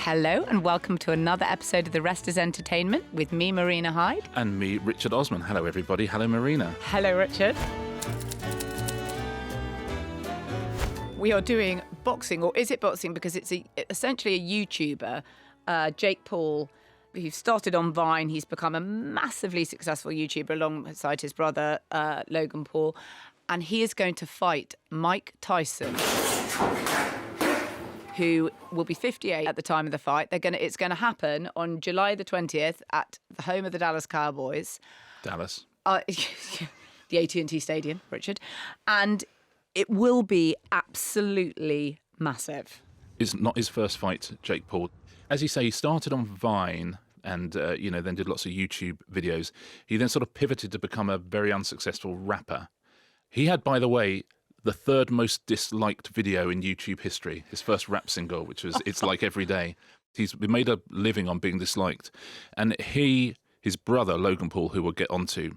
Hello and welcome to another episode of The Rest is Entertainment with me, Marina Hyde. And me, Richard Osman. Hello, everybody. Hello, Marina. Hello, Richard. We are doing boxing, or is it boxing? Because it's essentially a YouTuber, Jake Paul, who started on Vine. He's become a massively successful YouTuber alongside his brother, Logan Paul. And he is going to fight Mike Tyson, who will be 58 at the time of the fight. It's going to happen on July the 20th at the home of the Dallas Cowboys. Dallas. The AT&T Stadium, Richard. And it will be absolutely massive. It's not his first fight, Jake Paul. As you say, he started on Vine and, then did lots of YouTube videos. He then sort of pivoted to become a very unsuccessful rapper. He had, by the way, the third most disliked video in YouTube history, his first rap single, which was It's Like Every Day. He's made a living on being disliked. And his brother, Logan Paul, who we'll get onto,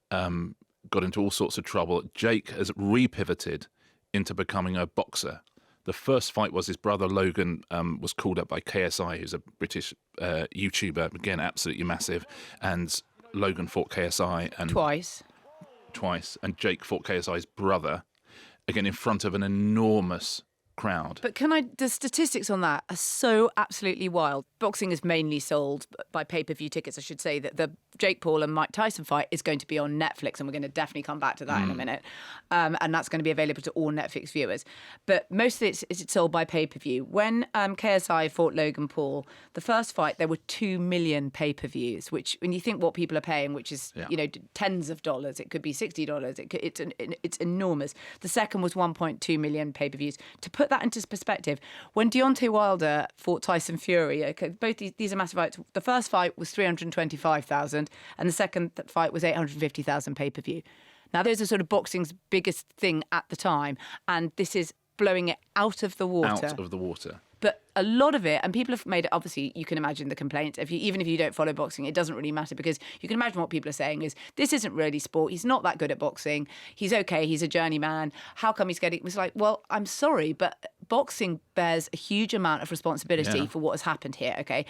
got into all sorts of trouble. Jake has re-pivoted into becoming a boxer. The first fight was his brother Logan was called up by KSI, who's a British YouTuber, again, absolutely massive. And Logan fought KSI. And Twice. And Jake fought KSI's brother, again, in front of an enormous crowd. But the statistics on that are so absolutely wild. Boxing is mainly sold by pay-per-view tickets. I should say that the Jake Paul and Mike Tyson fight is going to be on Netflix, and we're going to definitely come back to that in a minute. And that's going to be available to all Netflix viewers. But most of it is sold by pay-per-view. When KSI fought Logan Paul, the first fight, there were 2 million pay-per-views, which, when you think what people are paying, which is, tens of dollars, it could be $60, it's enormous. The second was 1.2 million pay-per-views. To put that into perspective, when Deontay Wilder fought Tyson Fury, both these are massive fights. The first fight was 325,000 and the second fight was 850,000 pay-per-view. Now, those are sort of boxing's biggest thing at the time, and this is blowing it out of the water. Out of the water. But a lot of it, and people have made it, obviously, you can imagine the complaints. Even if you don't follow boxing, it doesn't really matter, because you can imagine what people are saying is, this isn't really sport. He's not that good at boxing. He's okay. He's a journeyman. How come he's getting... It was like, well, I'm sorry, but boxing bears a huge amount of responsibility for what has happened here, okay?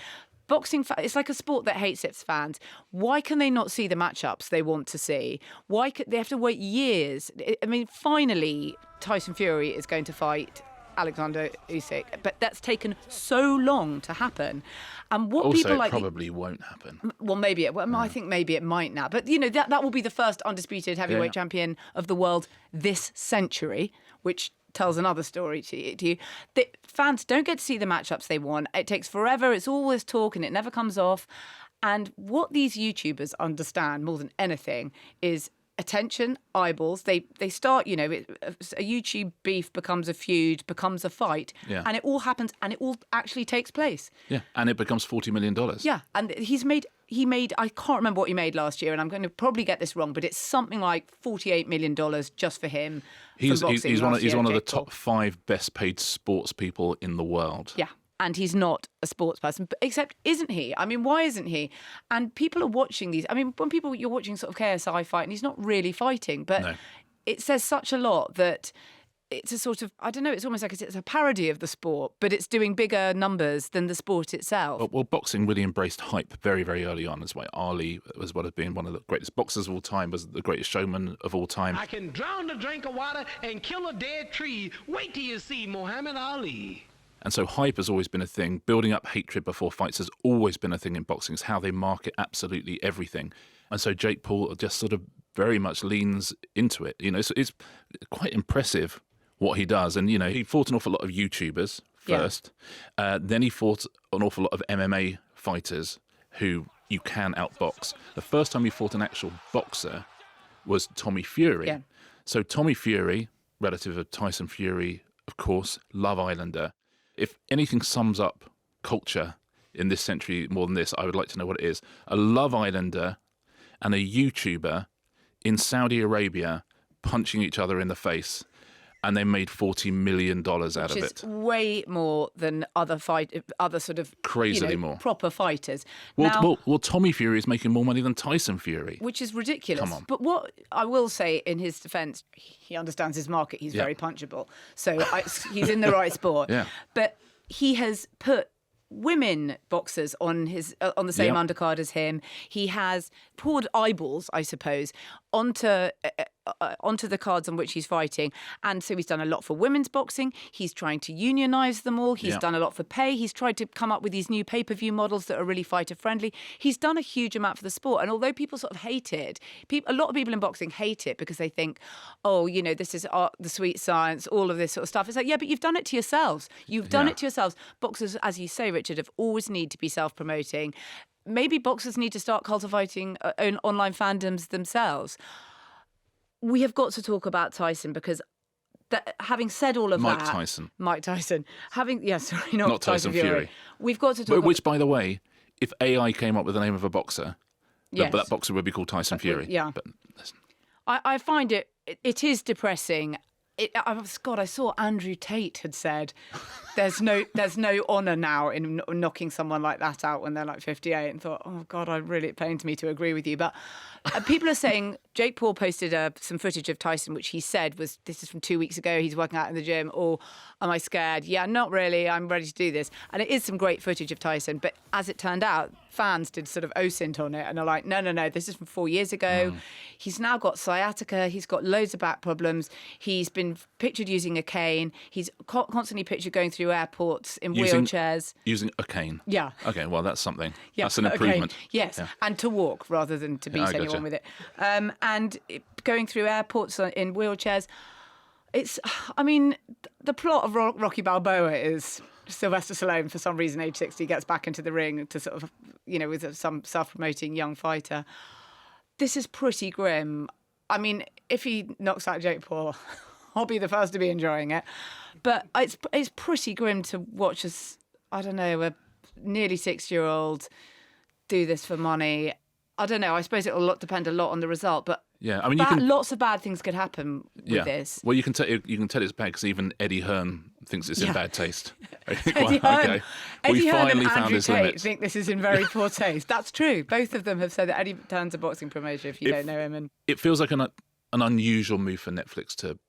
Boxing, it's like a sport that hates its fans. Why can they not see the matchups they want to see? Why could they have to wait years? I mean, finally, Tyson Fury is going to fight Alexander Usyk, but that's taken so long to happen. And what also, people like... it probably won't happen. Well, maybe I think maybe it might now. But, that will be the first undisputed heavyweight champion of the world this century, which tells another story to you. The fans don't get to see the matchups they want. It takes forever. It's always talk and it never comes off. And what these YouTubers understand more than anything is attention, eyeballs. They start, a YouTube beef becomes a feud, becomes a fight, and it all happens, and it all actually takes place. Yeah, and it becomes $40 million. Yeah, and he made, I can't remember what he made last year, and I'm going to probably get this wrong, but it's something like $48 million just for him. He's one of the top 5 best paid sports people in the world. Yeah. And he's not a sports person, except isn't he? I mean, why isn't he? And people are watching these. I mean, you're watching sort of KSI fight, and he's not really fighting, but it says such a lot that it's a sort of, I don't know, it's almost like it's a parody of the sport, but it's doing bigger numbers than the sport itself. Well, boxing really embraced hype very, very early on as well. Ali, as well as being one of the greatest boxers of all time, was the greatest showman of all time. I can drown a drink of water and kill a dead tree. Wait till you see Muhammad Ali. And so hype has always been a thing. Building up hatred before fights has always been a thing in boxing. It's how they market absolutely everything. And so Jake Paul just sort of very much leans into it. It's quite impressive what he does. And, he fought an awful lot of YouTubers first. Yeah. Then he fought an awful lot of MMA fighters who you can outbox. The first time he fought an actual boxer was Tommy Fury. Yeah. So Tommy Fury, relative of Tyson Fury, of course, Love Islander. If anything sums up culture in this century more than this, I would like to know what it is. A Love Islander and a YouTuber in Saudi Arabia punching each other in the face, and they made $40 million out of it. Which is way more than other sort of... Crazily more. Proper fighters. Well, Tommy Fury is making more money than Tyson Fury. Which is ridiculous. Come on. But what I will say in his defence, he understands his market. He's very punchable. So he's in the right sport. Yeah. But he has put women boxers on the same Yeah. undercard as him. He has poured eyeballs, I suppose, onto the cards on which he's fighting. And so he's done a lot for women's boxing. He's trying to unionise them all. He's Yeah. done a lot for pay. He's tried to come up with these new pay-per-view models that are really fighter-friendly. He's done a huge amount for the sport. And although people sort of hate it, a lot of people in boxing hate it because they think, oh, this is art, the sweet science, all of this sort of stuff. It's like, yeah, but you've done it to yourselves. You've done it to yourselves. Boxers, as you say, Richard, have always need to be self-promoting. Maybe boxers need to start cultivating own online fandoms themselves. We have got to talk about Tyson because having said all of Mike that... Tyson. Mike Tyson. Sorry, Not Tyson Fury. We've got to talk Which, by the way, if AI came up with the name of a boxer, Yes. that boxer would be called Tyson Fury. Yeah. But listen. I find it is depressing. God, I saw Andrew Tate had said there's no honour now in knocking someone like that out when they're like 58, and thought, oh God, it pains me to agree with you. But people are saying Jake Paul posted some footage of Tyson, which he said this is from 2 weeks ago. He's working out in the gym. Or am I scared? Yeah, not really. I'm ready to do this. And it is some great footage of Tyson. But as it turned out, fans did sort of OSINT on it and are like, no, this is from 4 years ago. He's now got sciatica. He's got loads of back problems. He's been pictured using a cane. He's constantly pictured going through airports in wheelchairs. Using a cane? Yeah. Okay, well, that's something. Yeah, That's an improvement. Okay. Yes, Yeah. and to walk rather than to beat anyone gotcha. with it. And going through airports in wheelchairs. The plot of Rocky Balboa is Sylvester Stallone, for some reason, age 60, gets back into the ring to sort of, with some self-promoting young fighter. This is pretty grim. I mean, if he knocks out Jake Paul, I'll be the first to be enjoying it. But it's pretty grim to watch a nearly 6-year-old do this for money. I don't know. I suppose it will depend a lot on the result, but Yeah, I mean, lots of bad things could happen with this. Well, you can tell it's bad because even Eddie Hearn thinks it's in bad taste. Eddie Hearn We finally and found Andrew his Tate limits. think this is in very poor taste. That's true. Both of them have said that. Eddie Hearn's a boxing promoter, if you don't know him. And It feels like an unusual move for Netflix to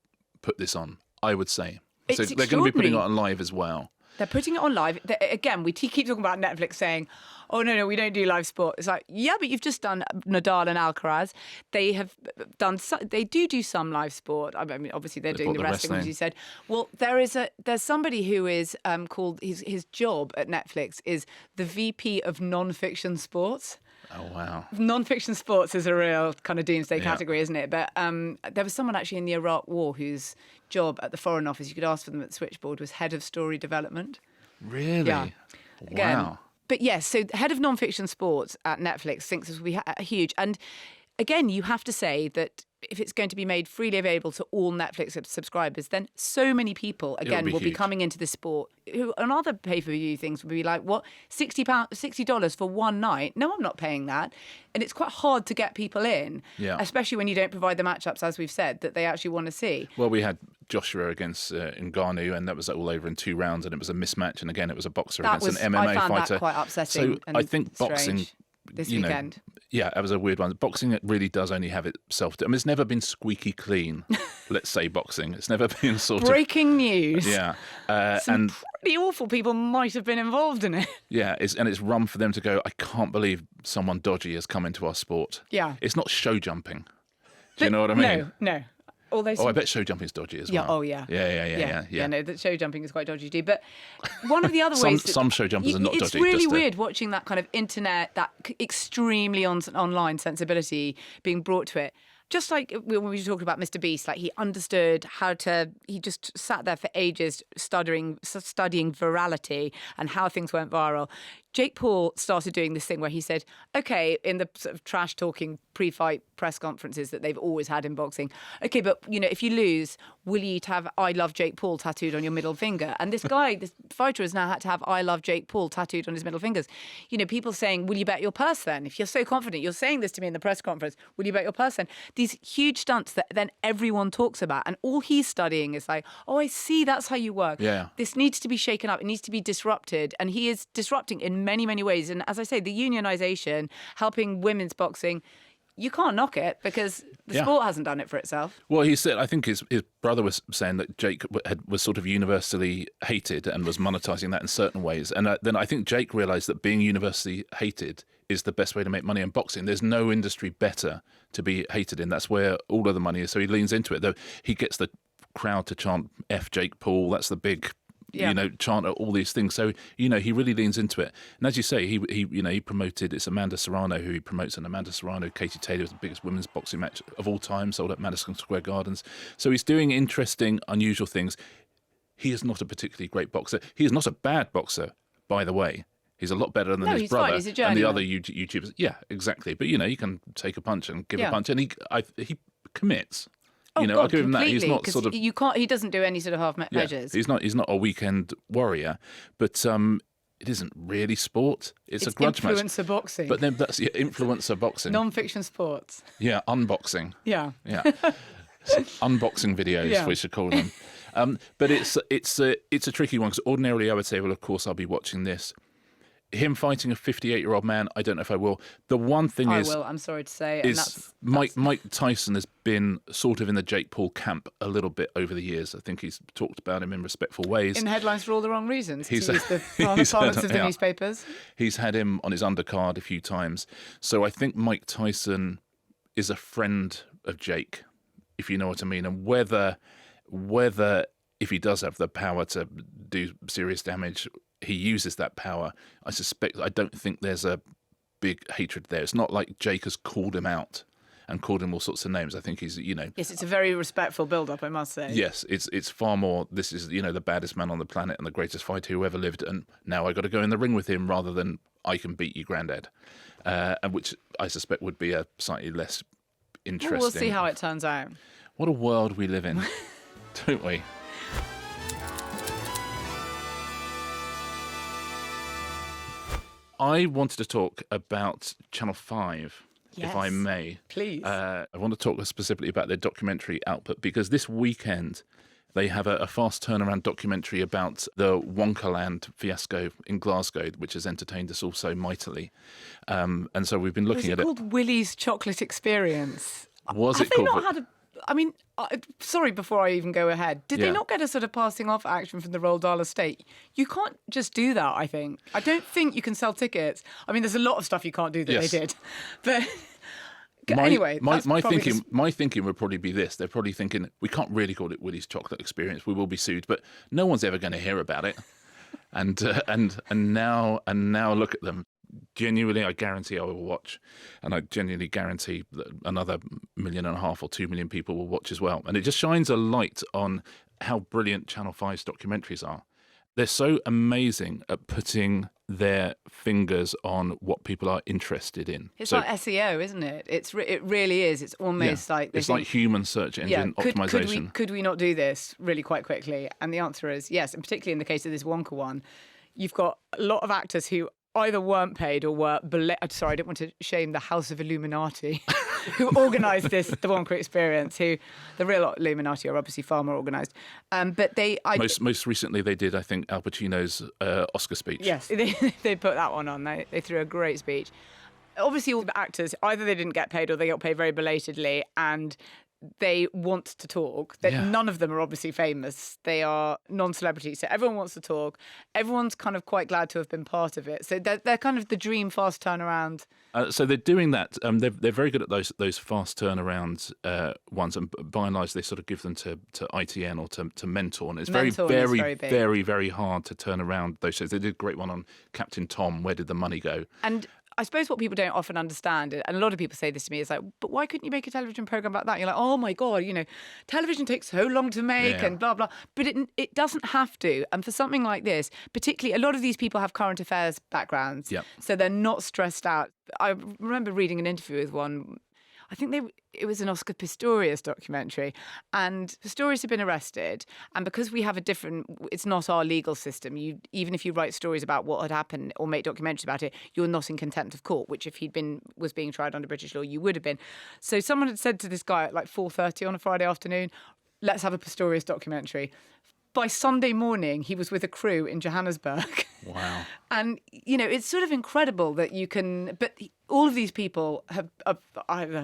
put this on, I would say. So It's they're going to be putting it extraordinary. on live as well. they're putting it on live. Again, we keep talking about Netflix saying, oh, no, we don't do live sport. It's like, yeah, but you've just done Nadal and Alcaraz. They have done, they do some live sport. I mean, obviously they're doing bought the the wrestling, as wrestling. you said. Well, there's somebody who is called, his job at Netflix is the VP of non-fiction sports. Oh, wow. Non-fiction sports is a real kind of doomsday category, isn't it? But there was someone actually in the Iraq War whose job at the Foreign Office, you could ask for them at the switchboard, was head of story development. Really? Yeah. Again, Wow. But yes, so the head of non-fiction sports at Netflix thinks this will be huge. And again, you have to say that if it's going to be made freely available to all Netflix subscribers, then so many people, again, will be huge. coming into the sport who on other pay-per-view things will be like, what, $60 for one night? No, I'm not paying that. And it's quite hard to get people in, Yeah. especially when you don't provide the matchups, as we've said, that they actually want to see. Well, we had Joshua against Ngannou, and that was all over in 2 rounds, and it was a mismatch. And again, it was a boxer against an MMA I found fighter. that quite upsetting. So and I think strange boxing this you know, weekend. Yeah, that was a weird one. Boxing, it really does only have itself. I mean, it's never been squeaky clean. Let's say boxing. It's never been sort Breaking news. of yeah, Some and pretty awful people might have been involved in it. yeah, it's run for them to go. I can't believe someone dodgy has come into our sport. Yeah. It's not show jumping. Do you know what I mean? No. Although Oh, I bet show jumping is dodgy as well. Oh, yeah. Yeah. No, that show jumping is quite dodgy too. But one of the other ways... Some show jumpers are not it's dodgy. It's really just weird watching that kind of internet, that extremely online sensibility being brought to it. Just like when we talked about Mr. Beast, like he understood how to... He just sat there for ages studying virality and how things went viral. Jake Paul started doing this thing where he said, okay, in the sort of trash-talking pre-fight press conferences that they've always had in boxing, okay, but, if you lose, will you have I love Jake Paul tattooed on your middle finger? And this guy, this fighter has now had to have I love Jake Paul tattooed on his middle fingers. People saying, will you bet your purse then? If you're so confident, you're saying this to me in the press conference, will you bet your purse then? These huge stunts that then everyone talks about. And all he's studying is like, oh, I see, that's how you work. Yeah. This needs to be shaken up. It needs to be disrupted. And he is disrupting in many, many ways. And as I say, the unionisation, helping women's boxing, you can't knock it because the sport hasn't done it for itself. Well, he said, I think his brother was saying that Jake was sort of universally hated and was monetizing that in certain ways. And then I think Jake realized that being universally hated is the best way to make money in boxing. There's no industry better to be hated in. That's where all of the money is. So he leans into it. Though he gets the crowd to chant F Jake Paul. That's the big chant all these things. So, he really leans into it. And as you say, he promoted, it's Amanda Serrano who he promotes, and Amanda Serrano, Katie Taylor, was the biggest women's boxing match of all time, sold at Madison Square Gardens. So he's doing interesting, unusual things. He is not a particularly great boxer. He is not a bad boxer, by the way. He's a lot better than his brother and the other YouTubers. Yeah, exactly. But, you can take a punch and give a punch. And he commits. Oh, God, I'll give him that. He's not sort of. You can't. He doesn't do any sort of half measures. He's not a weekend warrior, but it isn't really sport. It's a grudge match. Influencer boxing. But then that's influencer boxing. Non-fiction sports. Yeah, unboxing. Yeah. Unboxing videos, we should call them. But it's a tricky one because ordinarily I would say, well, of course I'll be watching this. Him fighting a 58-year-old man, I don't know if I will. The one thing I will, I'm sorry to say. Is Mike Tyson has been sort of in the Jake Paul camp a little bit over the years. I think he's talked about him in respectful ways. In headlines for all the wrong reasons, to use the parlance of the newspapers. He's had him on his undercard a few times. So I think Mike Tyson is a friend of Jake, if you know what I mean. And whether if he does have the power to do serious damage, he uses that power. I don't think there's a big hatred there. It's not like Jake has called him out and called him all sorts of names. I think he's, Yes, it's a very respectful build-up, I must say. Yes, it's far more, this is, the baddest man on the planet and the greatest fighter who ever lived, and now I got to go in the ring with him rather than I can beat you, Grandad. And which I suspect would be a slightly less interesting. We'll see how it turns out. What a world we live in, don't we? I wanted to talk about Channel 5, if I may. Please. I want to talk specifically about their documentary output because this weekend they have a fast turnaround documentary about the Wonkaland fiasco in Glasgow, which has entertained us all so mightily. And so we've been looking at it. Was it called Willy's Chocolate Experience? Was Have it they called? not had a... I mean, sorry, before I even go ahead, did they not get a sort of passing off action from the Roald Dahl estate? You can't just do that, I think. I don't think you can sell tickets. I mean, there's a lot of stuff you can't do that they did. But anyway, my thinking would probably be this. They're probably thinking, we can't really call it Willy's Chocolate Experience. We will be sued, but no one's ever going to hear about it. And now look at them. Genuinely, I guarantee I will watch, and I genuinely guarantee that another 1.5 million or 2 million people will watch as well. And it just shines a light on how brilliant Channel 5's documentaries are. They're so amazing at putting their fingers on what people are interested in. It's like SEO, isn't it? It really is. It's almost like... It's like human search engine optimization. Could we not do this really quite quickly? And the answer is yes, and particularly in the case of this Wonka one, you've got a lot of actors who either weren't paid or were... Sorry, I didn't want to shame the House of Illuminati who organised the Wonka experience, who the real Illuminati are obviously far more organised. But they... Most recently they did, I think, Al Pacino's Oscar speech. Yes, they put that one on. They threw a great speech. Obviously, all the actors, either they didn't get paid or they got paid very belatedly, and they want to talk. None of them are obviously famous. They are non-celebrities. So everyone wants to talk. Everyone's kind of quite glad to have been part of it. So they're kind of the dream fast turnaround. So they're doing that. They're very good at those fast turnaround ones. And by and large, they sort of give them to ITN or to Mentor. And it's very, very hard to turn around those shows. They did a great one on Captain Tom, Where Did the Money Go? And I suppose what people don't often understand, and a lot of people say this to me, is like, but why couldn't you make a television programme about that? You're like, oh my God, television takes so long to make and blah, blah. But it doesn't have to. And for something like this, particularly, a lot of these people have current affairs backgrounds. Yep. So they're not stressed out. I remember reading an interview with one, I think it was an Oscar Pistorius documentary, and Pistorius had been arrested, and because we have it's not our legal system, even if you write stories about what had happened or make documentaries about it, you're not in contempt of court, which if was being tried under British law, you would have been. So someone had said to this guy at like 4:30 on a Friday afternoon, let's have a Pistorius documentary. By Sunday morning, he was with a crew in Johannesburg. Wow. And, it's sort of incredible that you can... But all of these people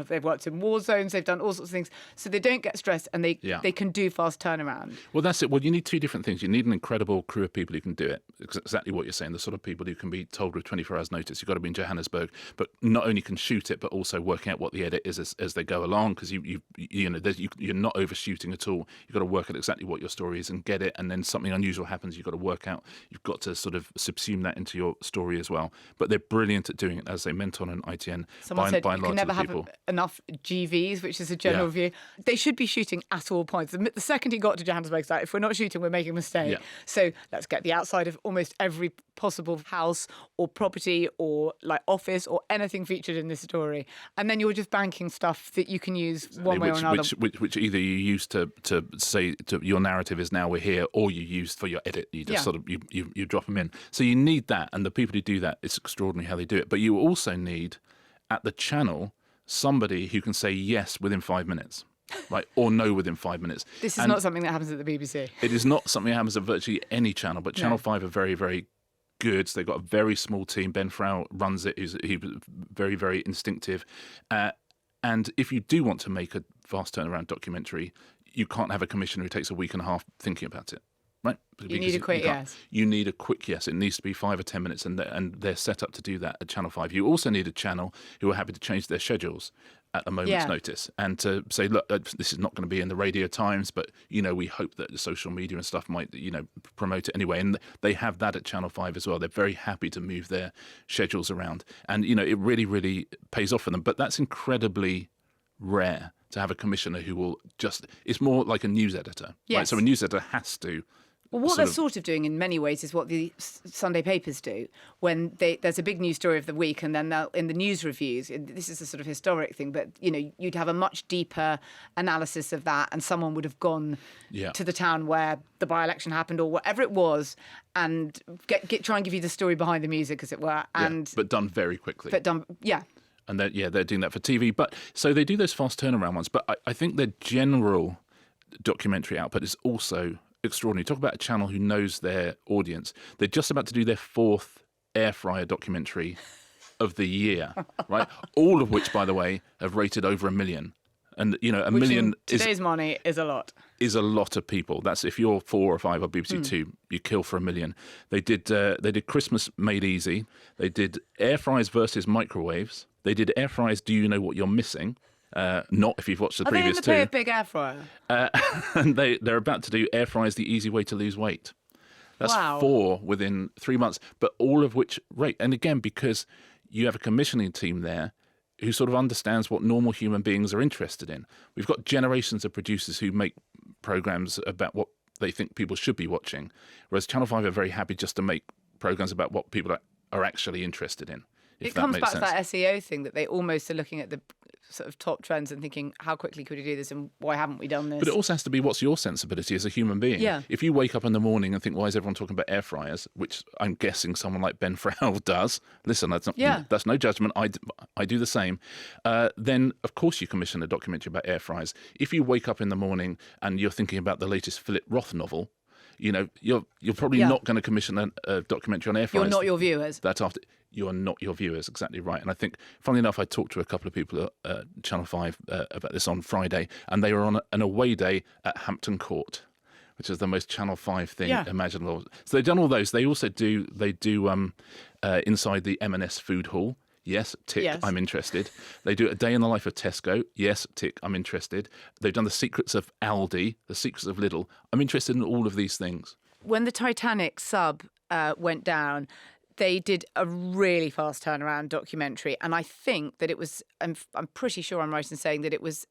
they've worked in war zones, they've done all sorts of things, so they don't get stressed and they can do fast turnaround. Well, that's it. Well, you need two different things. You need an incredible crew of people who can do it. Exactly what you're saying. The sort of people who can be told with 24 hours notice. You've got to be in Johannesburg, but not only can shoot it, but also working out what the edit is as they go along. Because you're not overshooting at all. You've got to work out exactly what your story is and get it. And then something unusual happens. You've got to work out. You've got to sort of subsume that into your story as well. But they're brilliant at doing it, as they Menton and ITN. Someone said by you can never have enough GVs, which is a general view. They should be shooting at all points. The second he got to Johannesburg, it's like, if we're not shooting, we're making a mistake. Yeah. So let's get the outside of almost every possible house or property or like office or anything featured in this story. And then you're just banking stuff that you can use one way or another. Which either you use to say to your narrative is now we're here, or you use for your edit. You just sort of you drop them in. So you need that, and the people who do that, it's extraordinary how they do it. But you also need at the channel somebody who can say yes within 5 minutes. Right, or no within 5 minutes. This is not something that happens at the BBC. It is not something that happens at virtually any channel, but Channel 5 are very, very good. So they've got a very small team. Ben Frau runs it. He's very, very instinctive. And if you do want to make a fast turnaround documentary, you can't have a commissioner who takes a week and a half thinking about it. Right? You need a quick yes. You need a quick yes. It needs to be 5 or 10 minutes, and they're set up to do that at Channel 5. You also need a channel who are happy to change their schedules at a moment's notice and to say, look, this is not going to be in the Radio Times, but, we hope that the social media and stuff might, promote it anyway. And they have that at Channel 5 as well. They're very happy to move their schedules around. And, it really, really pays off for them. But that's incredibly rare to have a commissioner who will it's more like a news editor. Yes. Right? So a news editor has to. Well, what they're sort of doing in many ways is what the Sunday papers do when there's a big news story of the week, and then in the news reviews, this is a sort of historic thing, but, you'd have a much deeper analysis of that, and someone would have gone to the town where the by-election happened or whatever it was, and try and give you the story behind the music, as it were. But done very quickly. And they're doing that for TV. But so they do those fast turnaround ones, but I think their general documentary output is also extraordinary. Talk about a channel who knows their audience. They're just about to do their 4th air fryer documentary of the year, right? All of which, by the way, have rated over 1 million. And, a million today's money is a lot. Is a lot of people. That's if you're 4 or 5 or BBC Two, you kill for 1 million. They did Christmas Made Easy. They did air fryers versus microwaves. They did air fryers. Do you know what you're missing? Not if you've watched the previous two. Are they in the big air fryer? And they're about to do air fryers, the easy way to lose weight. That's 4 within 3 months, but all of which rate. And again, because you have a commissioning team there who sort of understands what normal human beings are interested in. We've got generations of producers who make programmes about what they think people should be watching, whereas Channel 5 are very happy just to make programmes about what people are actually interested in. It comes back to that SEO thing that they almost are looking at the sort of top trends and thinking, how quickly could we do this and why haven't we done this? But it also has to be, what's your sensibility as a human being? Yeah. If you wake up in the morning and think, why is everyone talking about air fryers, which I'm guessing someone like Ben Frau does, listen, that's no judgment, I do the same, then of course you commission a documentary about air fryers. If you wake up in the morning and you're thinking about the latest Philip Roth novel, you're probably not going to commission a documentary on air fryers. You're not your viewers. You are not your viewers, exactly right. And I think, funnily enough, I talked to a couple of people at Channel 5 about this on Friday, and they were on an away day at Hampton Court, which is the most Channel 5 thing imaginable. So they've done all those. They also do inside the M&S food hall. Yes, tick, yes. I'm interested. They do a day in the life of Tesco. Yes, tick, I'm interested. They've done the secrets of Aldi, the secrets of Lidl. I'm interested in all of these things. When the Titanic sub went down, they did a really fast turnaround documentary. And I think that it was, I'm pretty sure I'm right in saying that it was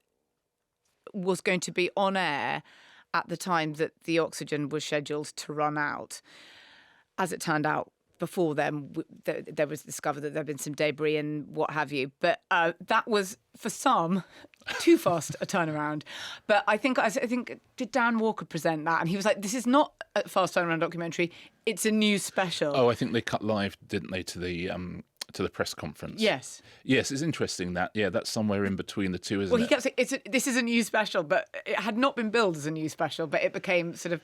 going to be on air at the time that the oxygen was scheduled to run out. As it turned out, before then, there was discovered that there had been some debris and what have you. But that was, for some, too fast a turnaround. But I think did Dan Walker present that? And he was like, this is not a fast turnaround documentary. It's a news special. Oh, I think they cut live, didn't they, to the press conference? Yes. Yes, it's interesting that. Yeah, that's somewhere in between the two, isn't it? Well, he kept saying, this is a news special, but it had not been billed as a news special, but it became sort of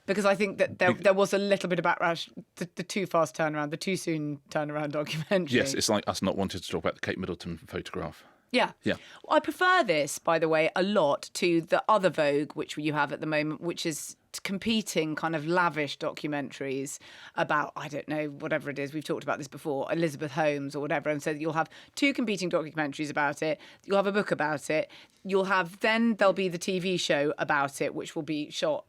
because I think that there was a little bit of backlash, the too fast turnaround, the too soon turnaround documentary. Yes, it's like us not wanting to talk about the Kate Middleton photograph. Yeah. Yeah. I prefer this, by the way, a lot to the other Vogue, which you have at the moment, which is competing kind of lavish documentaries about, I don't know, whatever it is. We've talked about this before, Elizabeth Holmes or whatever. And so you'll have two competing documentaries about it. You'll have a book about it. There'll be the TV show about it, which will be shot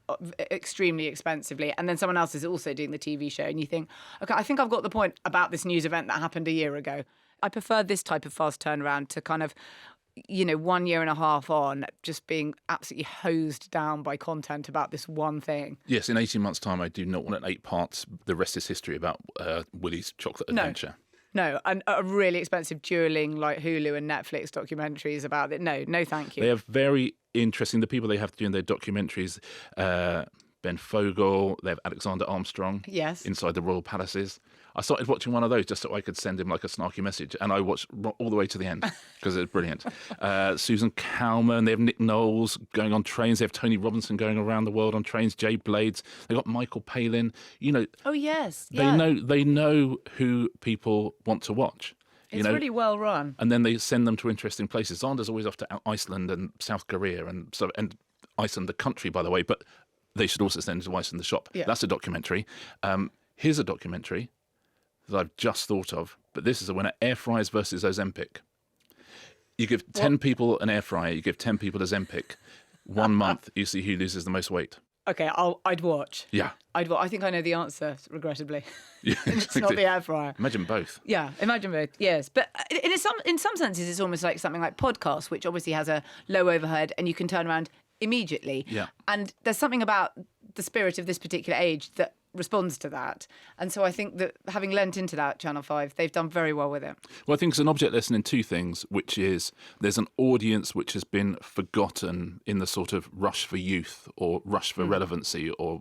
extremely expensively. And then someone else is also doing the TV show. And you think, okay, I think I've got the point about this news event that happened a year ago. I prefer this type of fast turnaround to kind of, 1 year and a half on, just being absolutely hosed down by content about this one thing. Yes, in 18 months' time, I do not want an 8 parts, the rest is history about Willy's chocolate adventure. No, and a really expensive dueling like Hulu and Netflix documentaries about it. No, thank you. They are very interesting. The people they have doing their documentaries, Ben Fogle, they have Alexander Armstrong. Yes. Inside the Royal Palaces. I started watching one of those just so I could send him like a snarky message, and I watched all the way to the end because it's brilliant. Susan Calman, they have Nick Knowles going on trains, they have Tony Robinson going around the world on trains, Jay Blades, they got Michael Palin. Oh yes, they know who people want to watch. It's really well run, and then they send them to interesting places. Zander's always off to Iceland and South Korea and Iceland, the country, by the way, but they should also send to Iceland, the shop. Yeah. That's a documentary. Here's a documentary that I've just thought of, but this is a winner: air fryers versus Ozempic. You give 10 people an air fryer, you give 10 people Ozempic. 1 month, you see who loses the most weight. Okay, I'd watch. Yeah. I think I know the answer, regrettably. Yeah, It's not the air fryer. Imagine both. Yeah, imagine both. Yes, but in some senses, it's almost like something like podcasts, which obviously has a low overhead and you can turn around immediately. Yeah. And there's something about the spirit of this particular age that responds to that. And so I think that having lent into that, Channel 5, they've done very well with it. Well, I think it's an object lesson in two things, which is there's an audience which has been forgotten in the sort of rush for youth or rush for relevancy, or,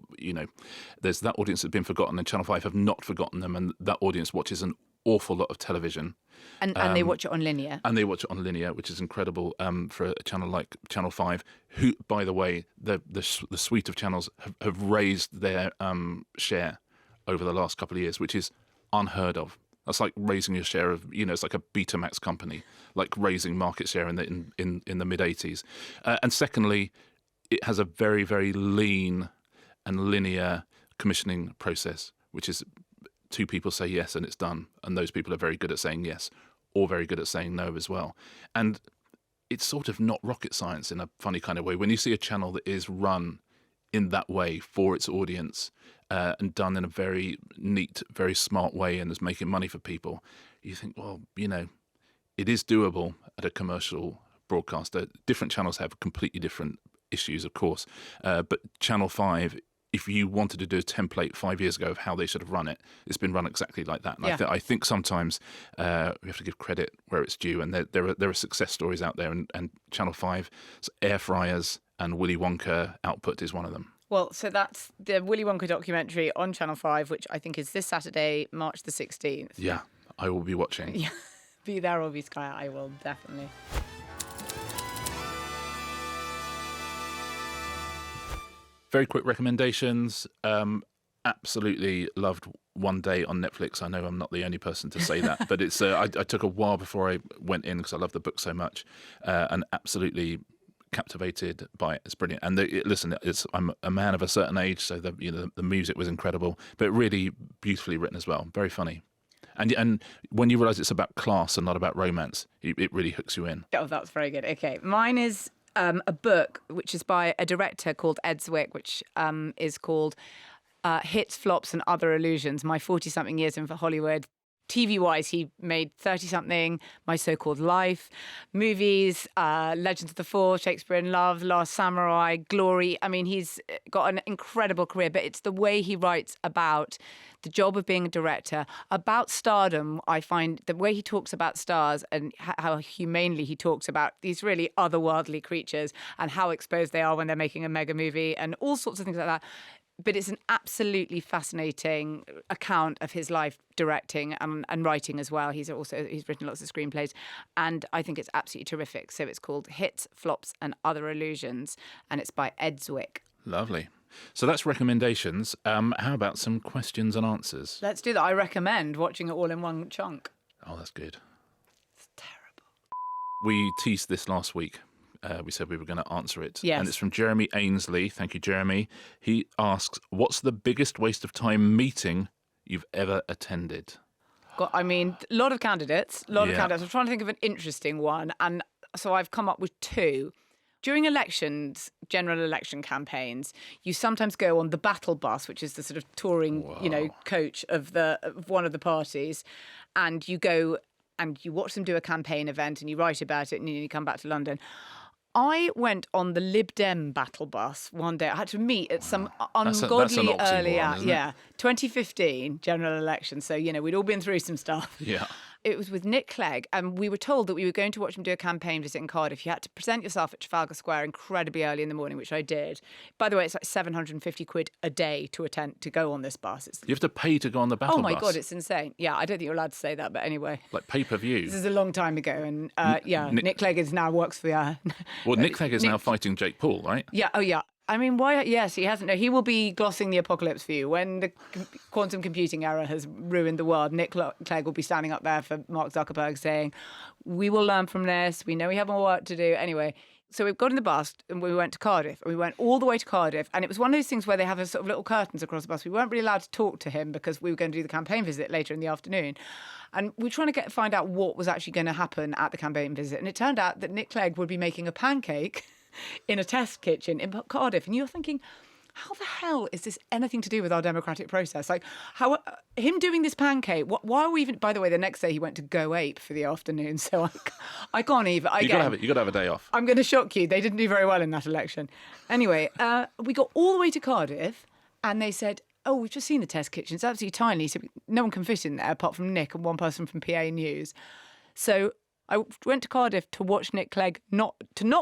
there's that audience that's been forgotten, and Channel 5 have not forgotten them, and that audience watches an awful lot of television. And they watch it on linear. And they watch it on linear, which is incredible for a channel like Channel 5, who, by the way, the suite of channels have raised their share over the last couple of years, which is unheard of. That's like raising your share of, it's like a Betamax company, like raising market share in the mid-80s. And secondly, it has a very, very lean and linear commissioning process, which is 2 people say yes and it's done, and those people are very good at saying yes or very good at saying no as well. And it's sort of not rocket science in a funny kind of way. When you see a channel that is run in that way for its audience and done in a very neat, very smart way and is making money for people, you think, well, it is doable at a commercial broadcaster. Different channels have completely different issues, of course, but Channel 5, if you wanted to do a template 5 years ago of how they should have run it, it's been run exactly like that. And I think sometimes we have to give credit where it's due, and there are success stories out there, and Channel 5's air fryers and Willy Wonka output is one of them. Well, so that's the Willy Wonka documentary on Channel 5, which I think is this Saturday, March the 16th. Yeah, I will be watching. Yeah, be there or be Sky, I will definitely. Very quick recommendations. Absolutely loved One Day on Netflix. I know I'm not the only person to say that, but it's. I took a while before I went in because I love the book so much, and absolutely captivated by it. It's brilliant. And I'm a man of a certain age, so the music was incredible, but really beautifully written as well. Very funny. And when you realise it's about class and not about romance, it really hooks you in. Oh, that's very good. Okay, mine is a book which is by a director called Ed Zwick, which is called Hits, Flops and Other Illusions, my 40-something years in Hollywood. TV-wise, he made 30-something, My So-Called Life, movies, Legends of the Fall, Shakespeare in Love, Last Samurai, Glory. I mean, he's got an incredible career, but it's the way he writes about the job of being a director, about stardom. I find the way he talks about stars and how humanely he talks about these really otherworldly creatures and how exposed they are when they're making a mega movie and all sorts of things like that. But it's an absolutely fascinating account of his life directing and writing as well. He's written lots of screenplays, and I think it's absolutely terrific. So it's called Hits, Flops and Other Illusions, and it's by Ed Zwick. Lovely. So that's recommendations. How about some questions and answers? Let's do that. I recommend watching it all in one chunk. Oh, that's good. It's terrible. We teased this last week. We said we were going to answer it. Yes. And it's from Jeremy Ainsley. Thank you, Jeremy. He asks, what's the biggest waste of time meeting you've ever attended? I mean, a lot of candidates. Yeah. I'm trying to think of an interesting one. And so I've come up with two. During elections, general election campaigns, you sometimes go on the battle bus, which is the sort of touring, coach of one of the parties, and you go and you watch them do a campaign event and you write about it and you come back to London. I went on the Lib Dem battle bus one day. I had to meet at some ungodly early hour. Yeah, 2015 general election. So, we'd all been through some stuff. Yeah. It was with Nick Clegg, and we were told that we were going to watch him do a campaign visit in Cardiff. You had to present yourself at Trafalgar Square incredibly early in the morning, which I did. By the way, it's like 750 quid a day to go on this bus. You have to pay to go on the battle bus? Oh, my God, it's insane. Yeah, I don't think you're allowed to say that, but anyway. Like pay-per-view? This is a long time ago, and Nick Clegg works for the... Well, Nick Clegg is now fighting Jake Paul, right? Yeah, oh yeah. I mean, why? Yes, he hasn't. No, he will be glossing the apocalypse for you. When the quantum computing era has ruined the world, Nick Clegg will be standing up there for Mark Zuckerberg saying, we will learn from this. We know we have more work to do. Anyway, so we've got in the bus and we went to Cardiff. And we went all the way to Cardiff. And it was one of those things where they have a sort of little curtains across the bus. We weren't really allowed to talk to him because we were going to do the campaign visit later in the afternoon. And we were trying to find out what was actually going to happen at the campaign visit. And it turned out that Nick Clegg would be making a pancake in a test kitchen in Cardiff. And you're thinking, how the hell is this anything to do with our democratic process? Like, how him doing this pancake, why are we even... By the way, the next day he went to Go Ape for the afternoon, so I can't even... You got to have a day off. I'm going to shock you. They didn't do very well in that election. Anyway, we got all the way to Cardiff and they said, oh, we've just seen the test kitchen. It's absolutely tiny, so no one can fit in there apart from Nick and one person from PA News. So I went to Cardiff to watch Nick Clegg, not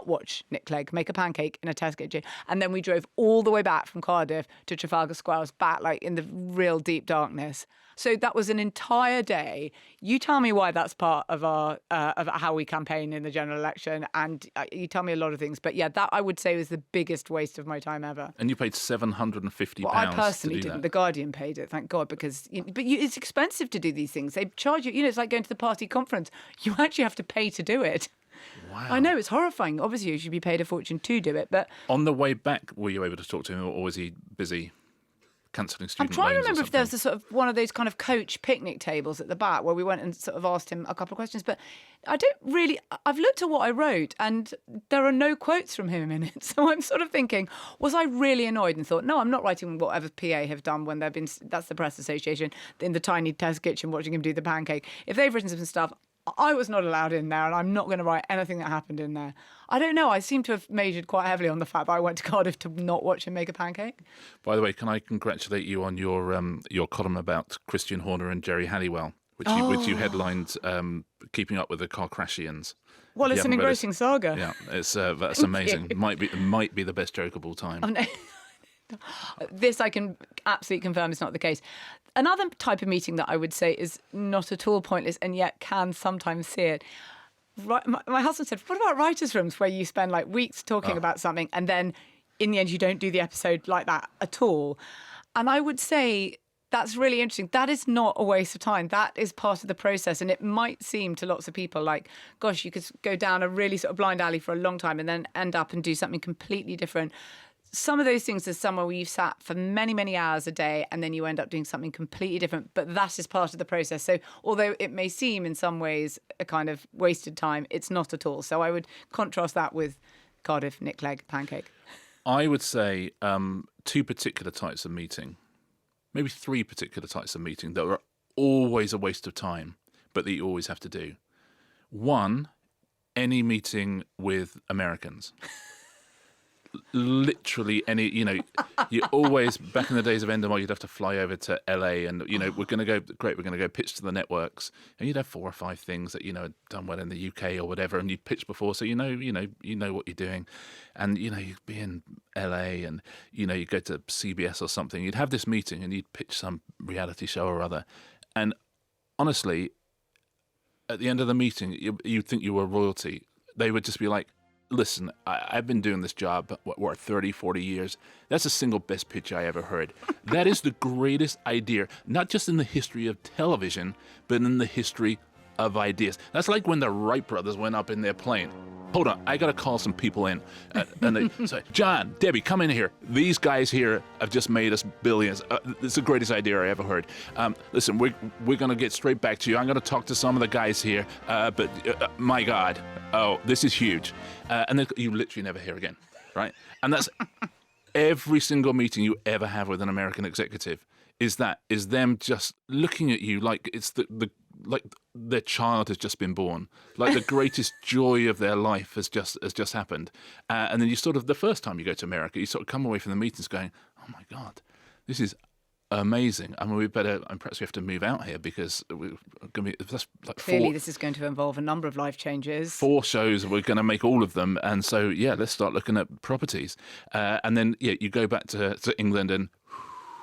watch Nick Clegg make a pancake in a test kitchen. And then we drove all the way back from Cardiff to Trafalgar Square. I was back like in the real deep darkness. So that was an entire day. You tell me why that's part of our of how we campaign in the general election, and you tell me a lot of things. But yeah, that I would say was the biggest waste of my time ever. And you paid £750. Well, I personally didn't. That. The Guardian paid it, thank God, because it's expensive to do these things. They charge you. It's like going to the party conference. You actually have to pay to do it. Wow. I know, it's horrifying. Obviously, you should be paid a fortune to do it, but on the way back, were you able to talk to him, or was he busy? Cancelling student I'm trying to loans remember if there was a sort of one of those kind of coach picnic tables at the back where we went and sort of asked him a couple of questions. But I don't really... I've looked at what I wrote and there are no quotes from him in it. So I'm sort of thinking, was I really annoyed and thought, no, I'm not writing whatever PA have done when they've been... That's the press association in the tiny test kitchen watching him do the pancake. If they've written some stuff... I was not allowed in there, and I'm not going to write anything that happened in there. I don't know. I seem to have majored quite heavily on the fact that I went to Cardiff to not watch him make a pancake. By the way, can I congratulate you on your column about Christian Horner and Jerry Halliwell, which you headlined "Keeping Up with the Carcrashians." Well, it's an engrossing saga. Yeah, that's amazing. Might be the best joke of all time. Oh, no. This I can absolutely confirm is not the case. Another type of meeting that I would say is not at all pointless and yet can sometimes see it. My husband said, what about writers' rooms where you spend like weeks talking about something and then in the end you don't do the episode like that at all? And I would say that's really interesting. That is not a waste of time. That is part of the process. And it might seem to lots of people like, gosh, you could go down a really sort of blind alley for a long time and then end up and do something completely different. Some of those things are somewhere where you've sat for many, many hours a day and then you end up doing something completely different. But that is part of the process. So although it may seem in some ways a kind of wasted time, it's not at all. So I would contrast that with Cardiff, Nick Clegg, pancake. I would say two particular types of meeting, maybe three particular types of meeting that are always a waste of time, but that you always have to do. One, any meeting with Americans. Literally any, you always, back in the days of Endemol, you'd have to fly over to LA and, we're going to go pitch to the networks. And you'd have 4 or 5 things that, had done well in the UK or whatever. And you'd pitch before. So, you know what you're doing. And, you'd be in LA and, you'd go to CBS or something. You'd have this meeting and you'd pitch some reality show or other. And honestly, at the end of the meeting, you'd think you were royalty. They would just be like, Listen, I've been doing this job, what, 30, 40 years. That's the single best pitch I ever heard. That is the greatest idea, not just in the history of television, but in the history of ideas. That's like when the Wright brothers went up in their plane. Hold on, I got to call some people in. And they say, John, Debbie, come in here. These guys here have just made us billions. It's the greatest idea I ever heard. Listen, we're going to get straight back to you. I'm going to talk to some of the guys here. But my God, this is huge. And then you literally never hear again, right? And that's every single meeting you ever have with an American executive is them just looking at you like it's like their child has just been born, like the greatest joy of their life has just happened. And then you sort of, the first time you go to America, you sort of come away from the meetings going, oh my God, this is amazing. I mean, perhaps we have to move out here because we're going to be, that's like Clearly this is going to involve a number of life changes. 4 shows, we're going to make all of them. And so, yeah, let's start looking at properties. And then, yeah, you go back to England and...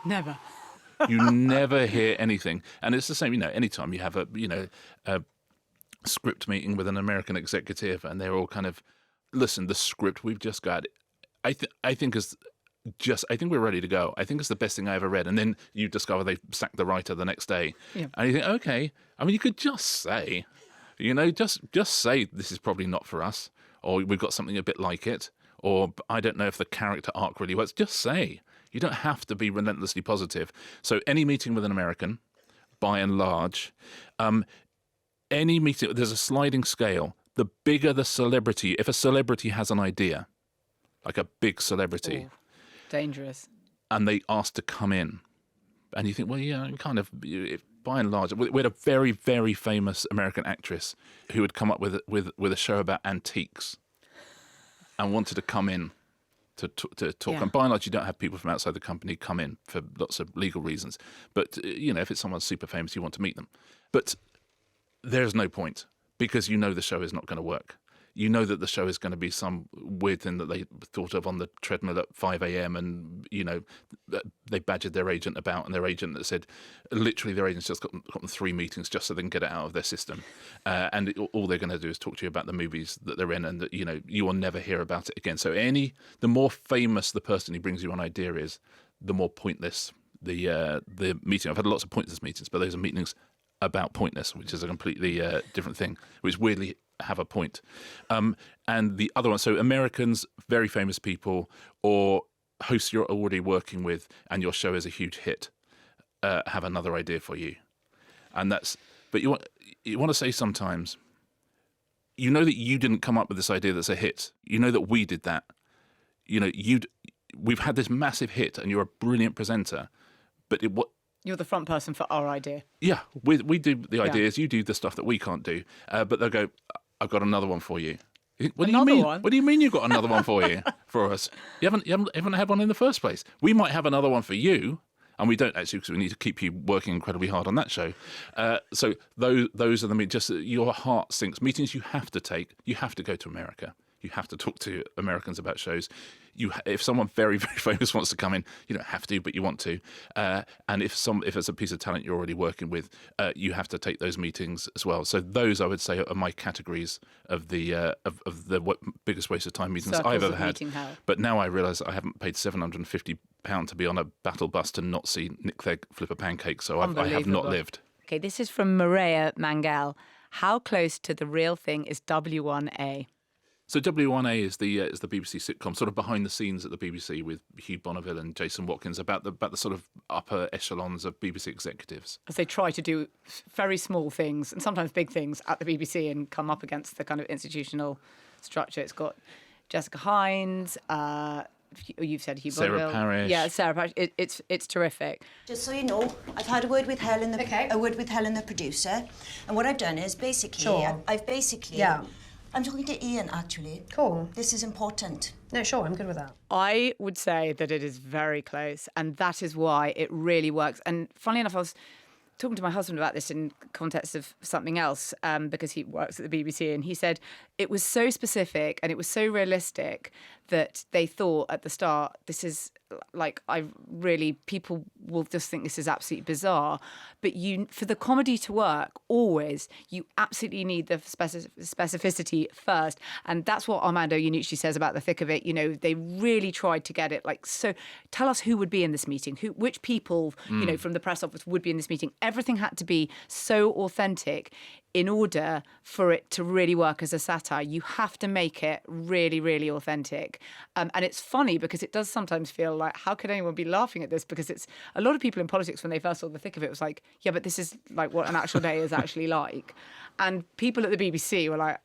Never. You never hear anything. And it's the same, anytime you have a script meeting with an American executive and they're all kind of, listen, the script we've just got, I think we're ready to go. I think it's the best thing I ever read. And then you discover they sacked the writer the next day. Yeah. And you think, okay, I mean, you could just say, just say this is probably not for us, or we've got something a bit like it, or I don't know if the character arc really works. Just say. You don't have to be relentlessly positive. So any meeting with an American, by and large, any meeting, there's a sliding scale. The bigger the celebrity, if a celebrity has an idea, like a big celebrity. Ooh, dangerous. And they ask to come in. And you think, well, yeah, kind of, by and large, we had a very, very famous American actress who had come up with a show about antiques and wanted to come in to talk. Yeah. And by and large, you don't have people from outside the company come in for lots of legal reasons. But, if it's someone super famous, you want to meet them. But there's no point because the show is not going to work. You know that the show is going to be some weird thing that they thought of on the treadmill at 5 a.m. and, they badgered their agent about, and their agent that said, literally their agent's just got them 3 meetings just so they can get it out of their system. And all they're going to do is talk to you about the movies that they're in and that, you will never hear about it again. So the more famous the person who brings you an idea is, the more pointless the meeting. I've had lots of pointless meetings, but those are meetings about pointless, which is a completely different thing, which weirdly have a point. And the other one, so Americans, very famous people, or hosts you're already working with and your show is a huge hit, have another idea for you. And but you want to say sometimes, that you didn't come up with this idea that's a hit. That we did that. We've had this massive hit and you're a brilliant presenter, but you're the front person for our idea. Yeah, we do the ideas, you do the stuff that we can't do. But they'll go, I've got another one for you. What do you mean? What do you mean you've got another one for us? You haven't had one in the first place. We might have another one for you, and we don't actually because we need to keep you working incredibly hard on that show. So those are the just your heart sinks. Meetings you have to take. You have to go to America. You have to talk to Americans about shows. If someone very, very famous wants to come in, you don't have to, but you want to. And if it's a piece of talent you're already working with, you have to take those meetings as well. So those, I would say, are my categories of the biggest waste of time meetings I've ever had. But now I realise I haven't paid £750 to be on a battle bus to not see Nick Clegg flip a pancake. So I have not lived. Okay, this is from Maria Mangel. How close to the real thing is W1A? So W1A is the BBC sitcom, sort of behind the scenes at the BBC with Hugh Bonneville and Jason Watkins about the sort of upper echelons of BBC executives. As they try to do very small things and sometimes big things at the BBC and come up against the kind of institutional structure. It's got Jessica Hines, you've said Hugh Bonneville. Sarah Parish. Yeah, Sarah Parish. It's terrific. Just so you know, I've had a word with Helen, the producer, and what I've done is basically, I'm talking to Ian, actually. Cool. This is important. No, sure, I'm good with that. I would say that it is very close, and that is why it really works. And funnily enough, I was talking to my husband about this in context of something else, because he works at the BBC, and he said it was so specific and it was so realistic that they thought at the start, this is people will just think this is absolutely bizarre. But for the comedy to work, always, you absolutely need the specificity first. And that's what Armando Iannucci says about The Thick of It. You know, they really tried to get it so tell us who would be in this meeting, which people, you know, from the press office would be in this meeting. Everything had to be so authentic in order for it to really work as a satire. You have to make it really, really authentic. And it's funny because it does sometimes feel like, how could anyone be laughing at this? Because it's a lot of people in politics, when they first saw The Thick of It, was like, yeah, but this is like what an actual day is actually like. And people at the BBC were like,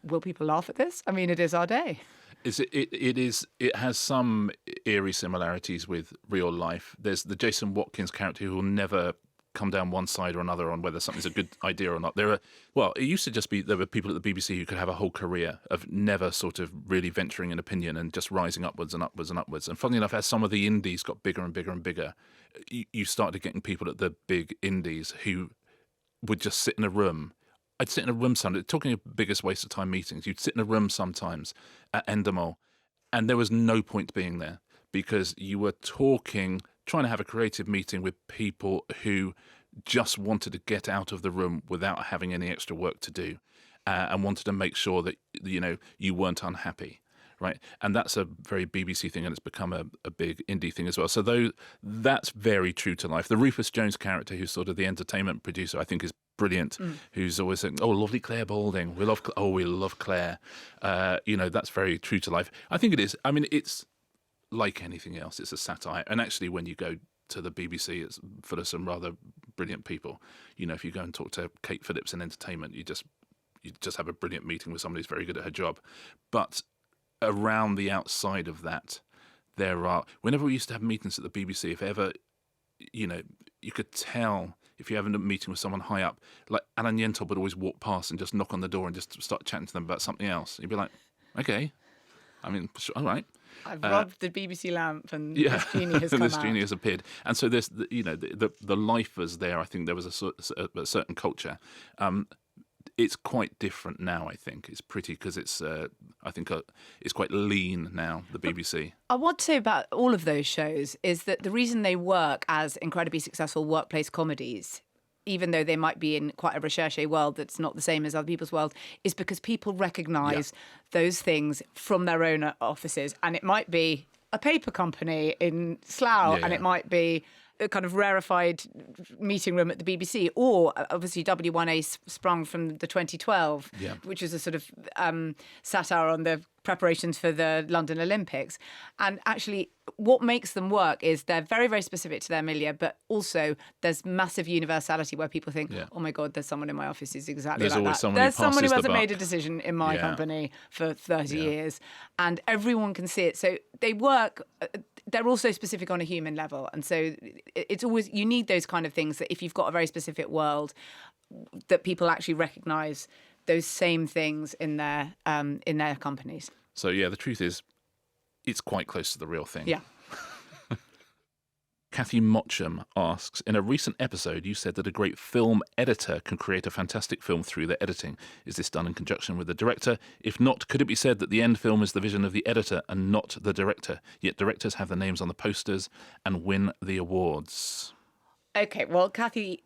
will people laugh at this? I mean, it is our day. It has some eerie similarities with real life. There's the Jason Watkins character who will never come down one side or another on whether something's a good idea or not. It used to just be there were people at the BBC who could have a whole career of never sort of really venturing an opinion and just rising upwards and upwards and upwards. And funnily enough, as some of the indies got bigger and bigger and bigger, you started getting people at the big indies who would just sit in a room. I'd sit in a room sometimes, talking of biggest waste of time meetings, you'd sit in a room sometimes at Endemol and there was no point being there because you were trying to have a creative meeting with people who just wanted to get out of the room without having any extra work to do and wanted to make sure that, you know, you weren't unhappy, right? And that's a very BBC thing, and it's become a big indie thing as well. So that's very true to life. The Rufus Jones character, who's sort of the entertainment producer, I think is brilliant, who's always saying, oh, lovely Claire Balding. We love Claire. You know, that's very true to life. I think it is. I mean, it's like anything else, it's a satire. And actually, when you go to the BBC, it's full of some rather brilliant people. You know, if you go and talk to Kate Phillips in entertainment, you just have a brilliant meeting with somebody who's very good at her job. But around the outside of that, whenever we used to have meetings at the BBC, if ever, you know, you could tell if you're having a meeting with someone high up, like Alan Yentop would always walk past and just knock on the door and just start chatting to them about something else. You'd be like, okay, I mean, all right. I've robbed the BBC lamp and this genie has come this out. genie has appeared. And so there's, you know, the lifers there, I think there was a certain culture. It's quite different now, I think. It's pretty, because it's, I think it's quite lean now, the BBC. I want to say about all of those shows is that the reason they work as incredibly successful workplace comedies, even though they might be in quite a recherche world that's not the same as other people's world, is because people recognise those things from their own offices. And it might be a paper company in Slough, and it might be a kind of rarefied meeting room at the BBC, or obviously W1A sprung from the 2012, which is a sort of satire on the preparations for the London Olympics. And actually, what makes them work is they're very, very specific to their milieu, but also there's massive universality where people think, oh my God, there's someone in my office who's exactly like that. There's someone who hasn't made a decision in my company for 30 years, and everyone can see it. So they work. They're also specific on a human level. And so it's always, you need those kind of things that if you've got a very specific world, that people actually recognise those same things in their companies. So, yeah, the truth is, it's quite close to the real thing. Yeah. Kathy Mottram asks, in a recent episode, you said that a great film editor can create a fantastic film through their editing. Is this done in conjunction with the director? If not, could it be said that the end film is the vision of the editor and not the director? Yet directors have their names on the posters and win the awards. Okay, well, Kathy,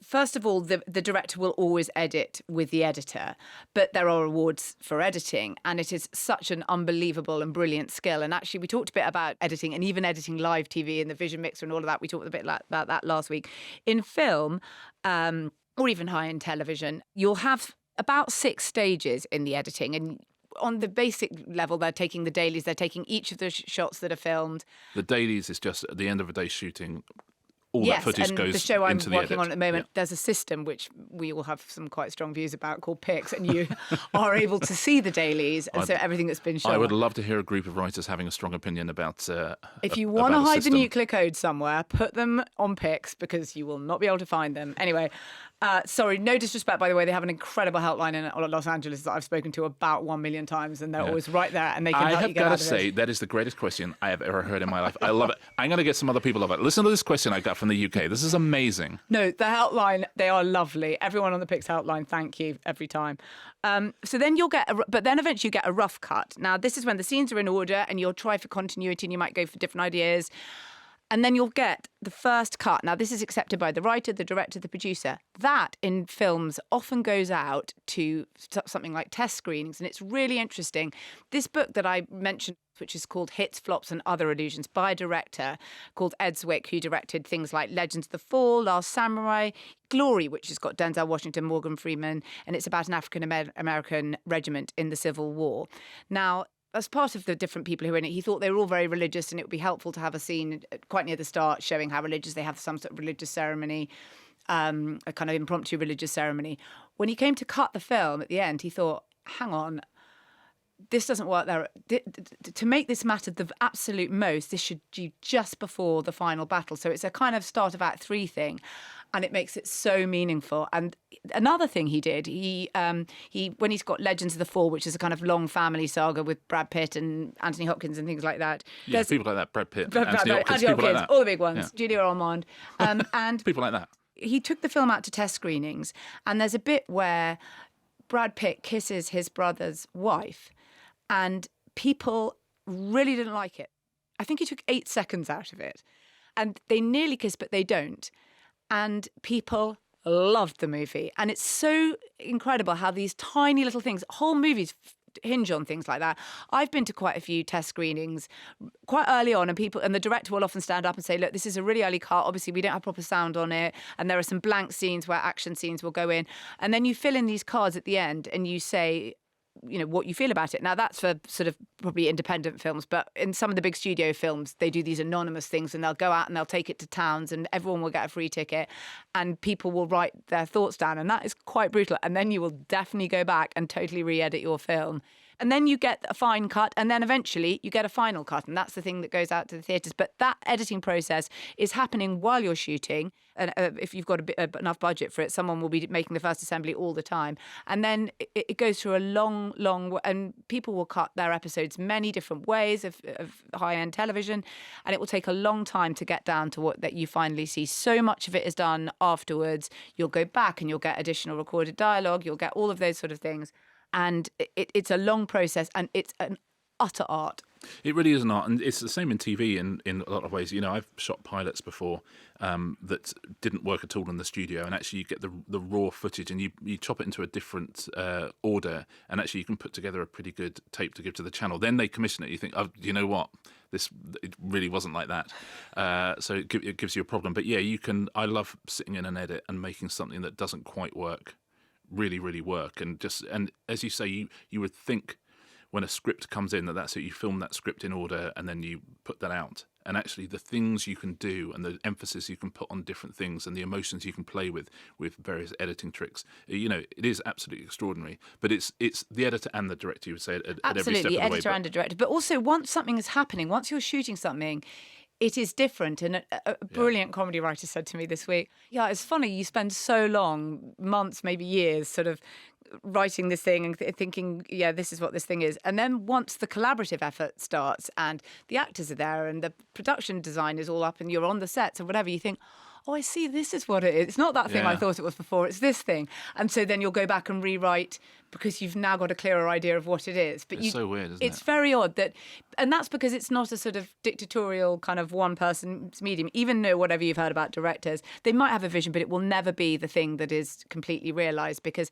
first of all, the director will always edit with the editor, but there are awards for editing, and it is such an unbelievable and brilliant skill. And actually, we talked a bit about editing and even editing live TV and the vision mixer and all of that. We talked a bit about that last week. In film, or even high-end television, you'll have about 6 stages in the editing, and on the basic level, they're taking the dailies, they're taking each of the shots that are filmed. The dailies is just at the end of a day shooting. All that footage goes into the edit. The show I'm working on at the moment, there's a system which we all have some quite strong views about called PICS, and you are able to see the dailies, and so everything that's been shown. I would love to hear a group of writers having a strong opinion about if you want to hide the nuclear code somewhere, put them on PICS, because you will not be able to find them. Anyway, Sorry, no disrespect, by the way. They have an incredible helpline in Los Angeles that I've spoken to about 1 million times, and they're always right there, and they can help you get out of it. I have got to say, that is the greatest question I have ever heard in my life. I love it. I'm going to get some other people of it. Listen to this question I got from the UK. This is amazing. No, the helpline, they are lovely. Everyone on the Pix helpline, thank you every time. So then but then eventually you get a rough cut. Now, this is when the scenes are in order, and you'll try for continuity, and you might go for different ideas. And then you'll get the first cut. Now, this is accepted by the writer, the director, the producer. That, in films, often goes out to something like test screenings, and it's really interesting. This book that I mentioned, which is called Hits, Flops and Other Illusions, by a director called Ed Zwick, who directed things like Legends of the Fall, Last Samurai, Glory, which has got Denzel Washington, Morgan Freeman, and it's about an African-American regiment in the Civil War. Now, as part of the different people who were in it, he thought they were all very religious, and it would be helpful to have a scene quite near the start showing how religious they have, some sort of religious ceremony, a kind of impromptu religious ceremony. When he came to cut the film at the end, he thought, hang on, this doesn't work there. To make this matter the absolute most, this should be just before the final battle. So it's a kind of start of Act 3 thing. And it makes it so meaningful. And another thing he did, he when he's got Legends of the Fall, which is a kind of long family saga with Brad Pitt and Anthony Hopkins and things like that. Yeah, people like that, Brad Pitt, Anthony Hopkins, people like that. All the big ones, Julia Ormond. And people like that. He took the film out to test screenings, and there's a bit where Brad Pitt kisses his brother's wife, and people really didn't like it. I think he took 8 seconds out of it. And they nearly kiss, but they don't. And people loved the movie. And it's so incredible how these tiny little things, whole movies hinge on things like that. I've been to quite a few test screenings quite early on, and the director will often stand up and say, look, this is a really early cut. Obviously, we don't have proper sound on it. And there are some blank scenes where action scenes will go in. And then you fill in these cards at the end and you say, what you feel about it. Now, that's for sort of probably independent films, but in some of the big studio films, they do these anonymous things, and they'll go out and they'll take it to towns, and everyone will get a free ticket, and people will write their thoughts down, and that is quite brutal. And then you will definitely go back and totally re-edit your film. And then you get a fine cut, and then eventually you get a final cut, and that's the thing that goes out to the theatres. But that editing process is happening while you're shooting, and if you've got enough budget for it, someone will be making the first assembly all the time. And then it goes through a long, and people will cut their episodes many different ways of high-end television, and it will take a long time to get down to what that you finally see. So much of it is done afterwards. You'll go back and you'll get additional recorded dialogue, you'll get all of those sort of things. And it's a long process, and it's an utter art. It really is an art, and it's the same in TV in a lot of ways. I've shot pilots before that didn't work at all in the studio, and actually you get the raw footage, and you chop it into a different order, and actually you can put together a pretty good tape to give to the channel. Then they commission it. You think, oh, you know what? It really wasn't like that. So it gives you a problem. But yeah, I love sitting in an edit and making something that doesn't quite work really, really work. And as you say, you would think when a script comes in that's it, you film that script in order and then you put that out. And actually the things you can do and the emphasis you can put on different things and the emotions you can play with various editing tricks, it is absolutely extraordinary. But it's the editor and the director, you would say, at every step of the way. Absolutely, editor and a director. But also, once something is happening, once you're shooting something, it is different. And a brilliant comedy writer said to me this week, it's funny, you spend so long, months, maybe years, sort of writing this thing and thinking, this is what this thing is. And then once the collaborative effort starts and the actors are there and the production design is all up and you're on the sets and whatever, you think, oh, I see, this is what it is. It's not that thing I thought it was before, it's this thing. And so then you'll go back and rewrite because you've now got a clearer idea of what it is. But it's so weird, isn't it? It's very odd and that's because it's not a sort of dictatorial kind of one person's medium. Even though whatever you've heard about directors, they might have a vision, but it will never be the thing that is completely realised, because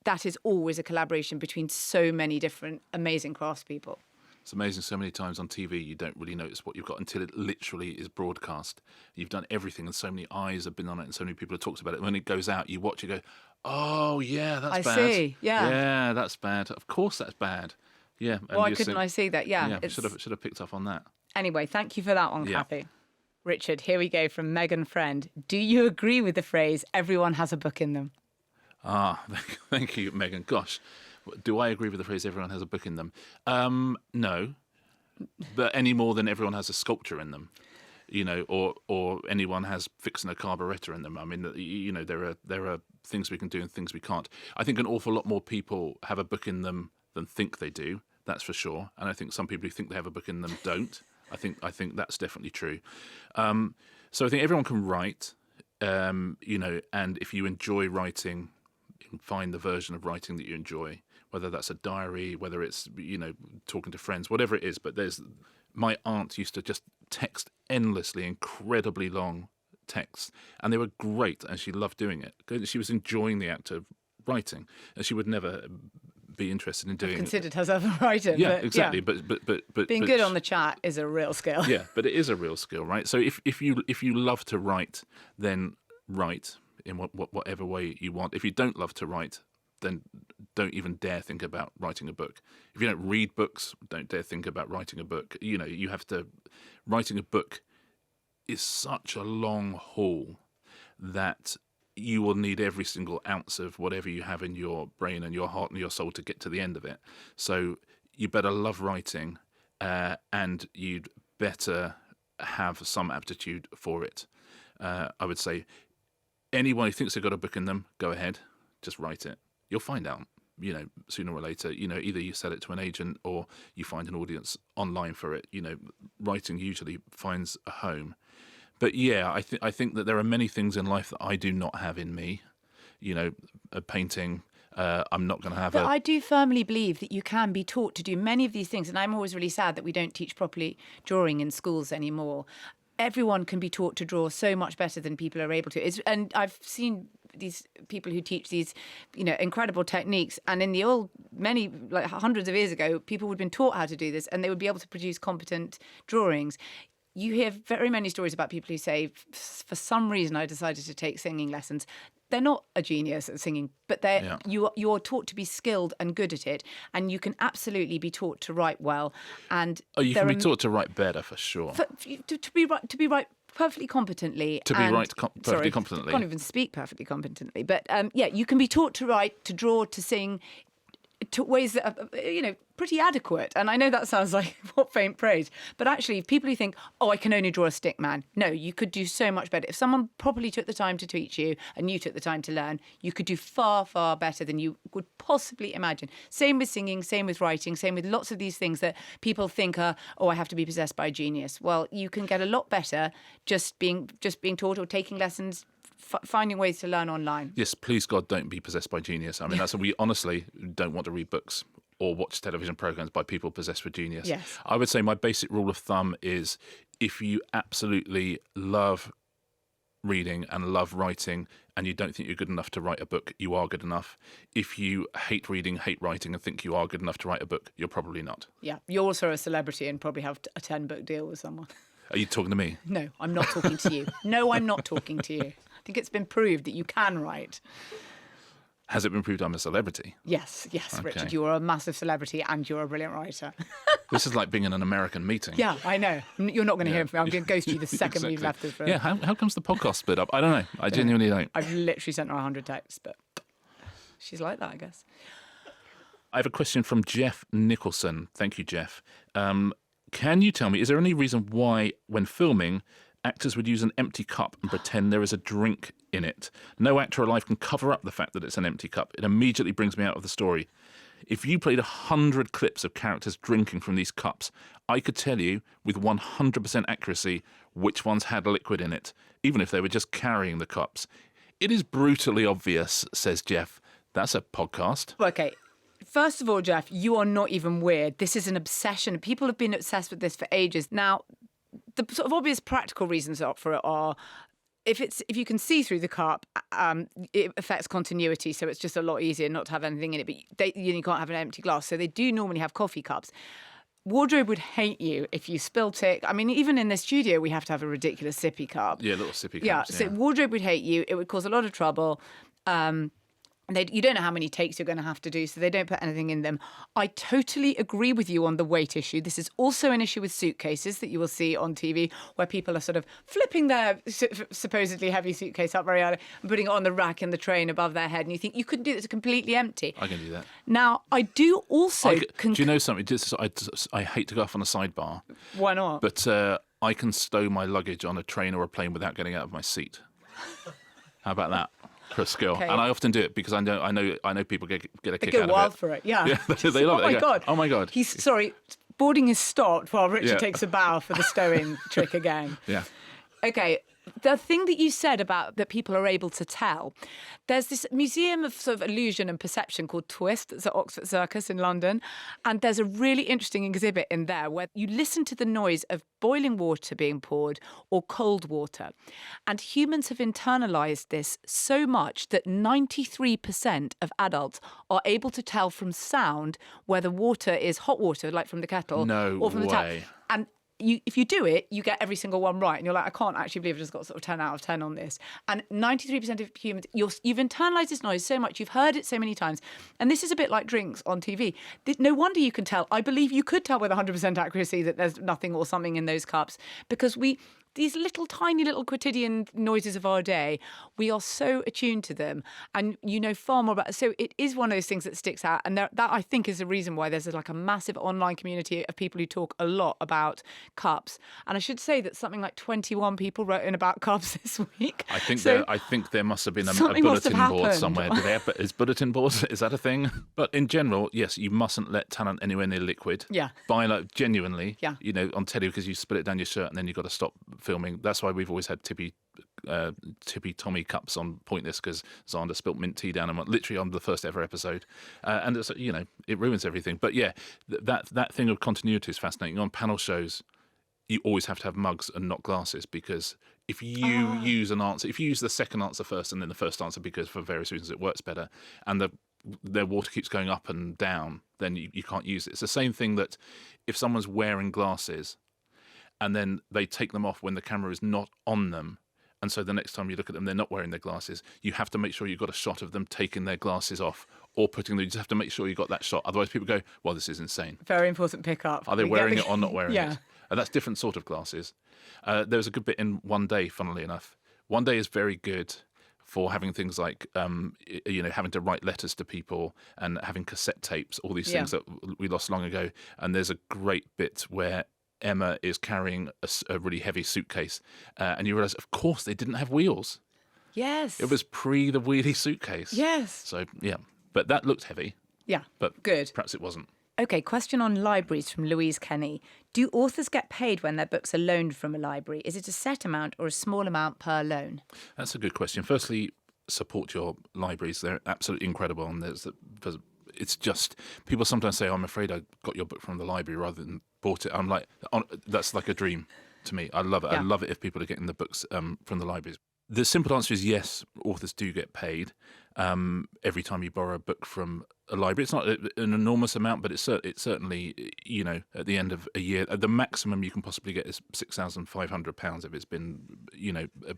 that is always a collaboration between so many different amazing craftspeople. It's amazing, so many times on TV you don't really notice what you've got until it literally is broadcast. You've done everything and so many eyes have been on it and so many people have talked about it. When it goes out, you watch it, go, oh, yeah, that's bad. I see, yeah. Yeah, that's bad. Of course that's bad. Yeah. Why couldn't I see that? Yeah. Should have picked up on that. Anyway, thank you for that one, Kathy. Richard, here we go from Megan Friend. Do you agree with the phrase, everyone has a book in them? Thank you, Megan. Gosh. Do I agree with the phrase everyone has a book in them? No, but any more than everyone has a sculpture in them. or anyone has fixing a carburettor in them. I mean, there are things we can do and things we can't. I think an awful lot more people have a book in them than think they do. That's for sure. And I think some people who think they have a book in them don't. I think that's definitely true. So I think everyone can write, and if you enjoy writing, you can find the version of writing that you enjoy, whether that's a diary, whether it's, talking to friends, whatever it is. But my aunt used to just text endlessly, incredibly long texts, and they were great, and she loved doing it. She was enjoying the act of writing, and she would never be interested in doing considered herself a writer. Yeah, but, exactly. Yeah. But being good on the chat is a real skill. Yeah, but it is a real skill, right? So if you love to write, then write in whatever way you want. If you don't love to write, then don't even dare think about writing a book. If you don't read books, don't dare think about writing a book. You have to. Writing a book is such a long haul that you will need every single ounce of whatever you have in your brain and your heart and your soul to get to the end of it. So you better love writing, and you'd better have some aptitude for it. I would say anyone who thinks they've got a book in them, go ahead, just write it. You'll find out, sooner or later. Either you sell it to an agent or you find an audience online for it. Writing usually finds a home. But yeah, I think that there are many things in life that I do not have in me. A painting. I'm not going to have But I do firmly believe that you can be taught to do many of these things. And I'm always really sad that we don't teach properly drawing in schools anymore. Everyone can be taught to draw so much better than people are able to. And I've seen these people who teach these, incredible techniques. And in the hundreds of years ago, people would have been taught how to do this, and they would be able to produce competent drawings. You hear very many stories about people who say, for some reason, I decided to take singing lessons. They're not a genius at singing, but you're taught to be skilled and good at it, and you can absolutely be taught to write well. And you can be taught to write better, for sure. To be right perfectly competently. Perfectly competently. I can't even speak perfectly competently, but you can be taught to write, to draw, to sing, to ways that are, pretty adequate. And I know that sounds like what faint praise, but actually people who think, I can only draw a stick man. No, you could do so much better. If someone properly took the time to teach you and you took the time to learn, you could do far, far better than you would possibly imagine. Same with singing, same with writing, same with lots of these things that people think are, I have to be possessed by a genius. Well, you can get a lot better just being taught or taking lessons, finding ways to learn online. Yes, please God, don't be possessed by genius. I mean, we honestly don't want to read books or watch television programs by people possessed with genius. Yes. I would say my basic rule of thumb is if you absolutely love reading and love writing and you don't think you're good enough to write a book, you are good enough. If you hate reading, hate writing and think you are good enough to write a book, you're probably not. Yeah, you're also a celebrity and probably have a 10-book deal with someone. Are you talking to me? No, I'm not talking to you. No, I'm not talking to you. I think it's been proved that you can write. Has it been proved I'm a celebrity? Yes, okay. Richard, you are a massive celebrity and you're a brilliant writer. This is like being in an American meeting. Yeah, I know. You're not going to hear from me. I'm going to ghost you the second we've left this room. Yeah, how comes the podcast split up? I don't know. I genuinely don't. I've literally sent her 100 texts, but she's like that, I guess. I have a question from Jeff Nicholson. Thank you, Jeff. Can you tell me, is there any reason why, when filming, actors would use an empty cup and pretend there is a drink in it? No actor alive can cover up the fact that it's an empty cup. It immediately brings me out of the story. If you played 100 clips of characters drinking from these cups, I could tell you with 100% accuracy which ones had liquid in it, even if they were just carrying the cups. It is brutally obvious, says Jeff. That's a podcast. Okay. First of all, Jeff, you are not even weird. This is an obsession. People have been obsessed with this for ages. Now, the sort of obvious practical reasons for it are if you can see through the cup, it affects continuity, so it's just a lot easier not to have anything in it. But you can't have an empty glass, so they do normally have coffee cups. Wardrobe would hate you if you spilt it. I mean, even in the studio, we have to have a ridiculous sippy cup. Yeah, little sippy cups. Yeah, so wardrobe would hate you. It would cause a lot of trouble. You don't know how many takes you're going to have to do, so they don't put anything in them. I totally agree with you on the weight issue. This is also an issue with suitcases that you will see on TV, where people are sort of flipping their supposedly heavy suitcase up very high and putting it on the rack in the train above their head, and you think you couldn't do this completely empty. I can do that. Now, I do also... do you know something? I hate to go off on a sidebar. Why not? But I can stow my luggage on a train or a plane without getting out of my seat. How about that for a skill? Okay. And I often do it because I know people get a kick Go out wild of it. for it, yeah. They love it. Oh They my go, God. oh my God. Boarding is stopped while Richard Yeah. takes a bow for the stowing trick again. Yeah. Okay, the thing that you said about that people are able to tell, there's this museum of sort of illusion and perception called Twist that's at Oxford Circus in London, and there's a really interesting exhibit in there where you listen to the noise of boiling water being poured or cold water, and humans have internalised this so much that 93% of adults are able to tell from sound whether water is hot water, like from the kettle, No or from the tap. way. And if you do it, you get every single one right. And you're like, I can't actually believe I just got sort of 10 out of 10 on this. And 93% of humans, you've internalised this noise so much, you've heard it so many times. And this is a bit like drinks on TV. No wonder you can tell. I believe you could tell with 100% accuracy that there's nothing or something in those cups, because these little tiny little quotidian noises of our day, we are so attuned to them, and you know far more about. So it is one of those things that sticks out, and that I think is the reason why there's like a massive online community of people who talk a lot about cups. And I should say that something like 21 people wrote in about cups this week. I think there must have been a something must have bulletin board happened. somewhere. Is bulletin boards, is that a thing? But in general, yes, you mustn't let talent anywhere near liquid. Yeah. Genuinely. Yeah. You know, on telly, because you spill it down your shirt and then you've got to stop filming. That's why we've always had tippy Tommy cups on Pointless, because Xander spilt mint tea down them literally on the first ever episode, and it's, you know, it ruins everything. But yeah, that thing of continuity is fascinating. On panel shows, you always have to have mugs and not glasses, because if you use an answer, if you use the second answer first and then the first answer, because for various reasons it works better, and their water keeps going up and down, then you can't use it. It's the same thing that if someone's wearing glasses and then they take them off when the camera is not on them, and so the next time you look at them, they're not wearing their glasses, you have to make sure you've got a shot of them taking their glasses off or putting them. You just have to make sure you got that shot. Otherwise people go, well, this is insane. Very important pickup. Are they wearing it or not wearing Yeah. it? And that's different sort of glasses. There was a good bit in One Day, funnily enough. One Day is very good for having things like, having to write letters to people and having cassette tapes, all these things that we lost long ago. And there's a great bit where Emma is carrying a really heavy suitcase, and you realise, of course, they didn't have wheels. Yes. It was pre the wheelie suitcase. Yes. So, yeah. But that looked heavy. Yeah. But good. Perhaps it wasn't. Okay, question on libraries from Louise Kenny. Do authors get paid when their books are loaned from a library? Is it a set amount or a small amount per loan? That's a good question. Firstly, support your libraries. They're absolutely incredible. And it's just, people sometimes say, I'm afraid I got your book from the library rather than bought it. I'm like, that's like a dream to me. I love it. Yeah. I love it if people are getting the books from the libraries. The simple answer is yes, authors do get paid every time you borrow a book from a library. It's not an enormous amount, but it's certainly, at the end of a year, the maximum you can possibly get is £6,500 if it's been,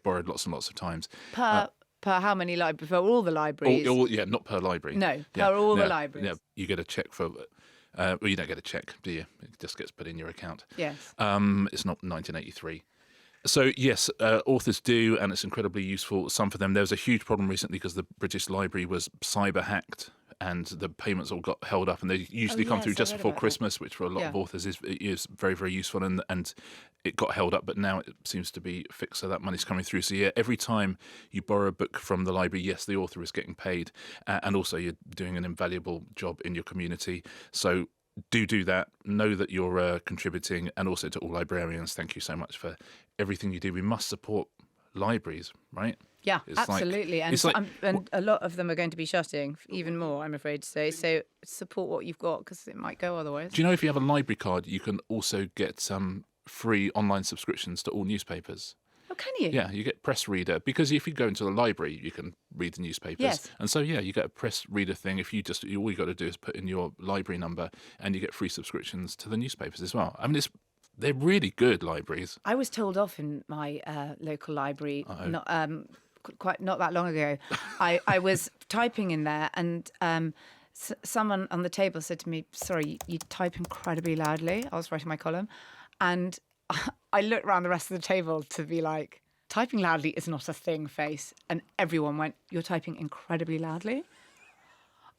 borrowed lots and lots of times. Per how many libraries? For all the libraries? Not per library. No, per all the libraries. Yeah, you get a cheque for... well, you don't get a cheque, do you? It just gets put in your account. Yes. It's not 1983. So, yes, authors do, and it's incredibly useful, some for them. There was a huge problem recently because the British Library was cyber hacked and the payments all got held up, and they usually come through just before Christmas, which for a lot of authors is very, very useful, and it got held up, but now it seems to be fixed, so that money's coming through. So, yeah, every time you borrow a book from the library, yes, the author is getting paid, and also you're doing an invaluable job in your community. So do that. Know that you're contributing, and also to all librarians, thank you so much for everything you do. We must support libraries, right? Yeah, It's absolutely. And a lot of them are going to be shutting, even more, I'm afraid to say. So support what you've got, because it might go otherwise. Do you know if you have a library card, you can also get some free online subscriptions to all newspapers? Oh, can you? Yeah, you get Press Reader, because if you go into the library, you can read the newspapers. Yes. And so, yeah, you get a Press Reader thing. If all you got to do is put in your library number, and you get free subscriptions to the newspapers as well. I mean, they're really good libraries. I was told off in my local library not that long ago. I was typing in there, and someone on the table said to me, "Sorry, you type incredibly loudly." I was writing my column, and I looked around the rest of the table to be like, "Typing loudly is not a thing, face." And everyone went, "You're typing incredibly loudly?"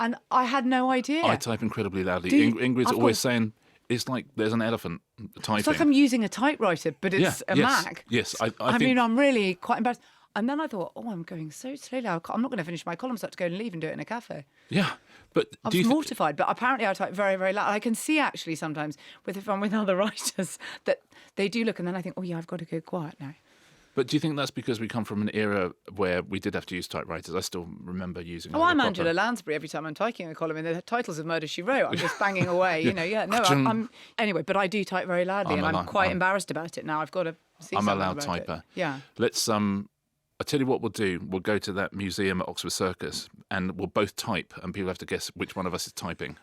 And I had no idea. I type incredibly loudly. Do you? Ingrid's I've always got- saying, it's like there's an elephant typing. It's like I'm using a typewriter, but it's a Mac. Yes, I mean, I'm really quite embarrassed. And then I thought, I'm going so slowly. I'm not going to finish my column, so I have to go and leave and do it in a cafe. Yeah, but I was mortified, but apparently I type very, very loud. I can see actually sometimes if I'm with other writers that they do look, and then I think, I've got to go quiet now. But do you think that's because we come from an era where we did have to use typewriters? I still remember using. I'm Angela Lansbury every time I'm typing a column in the titles of Murder, She Wrote. I'm just banging away, I'm anyway. But I do type very loudly, and I'm quite embarrassed about it now. I've got to see. I'm something a loud about typer. It. Yeah. Let's I'll tell you what we'll do. We'll go to that museum at Oxford Circus and we'll both type and people have to guess which one of us is typing.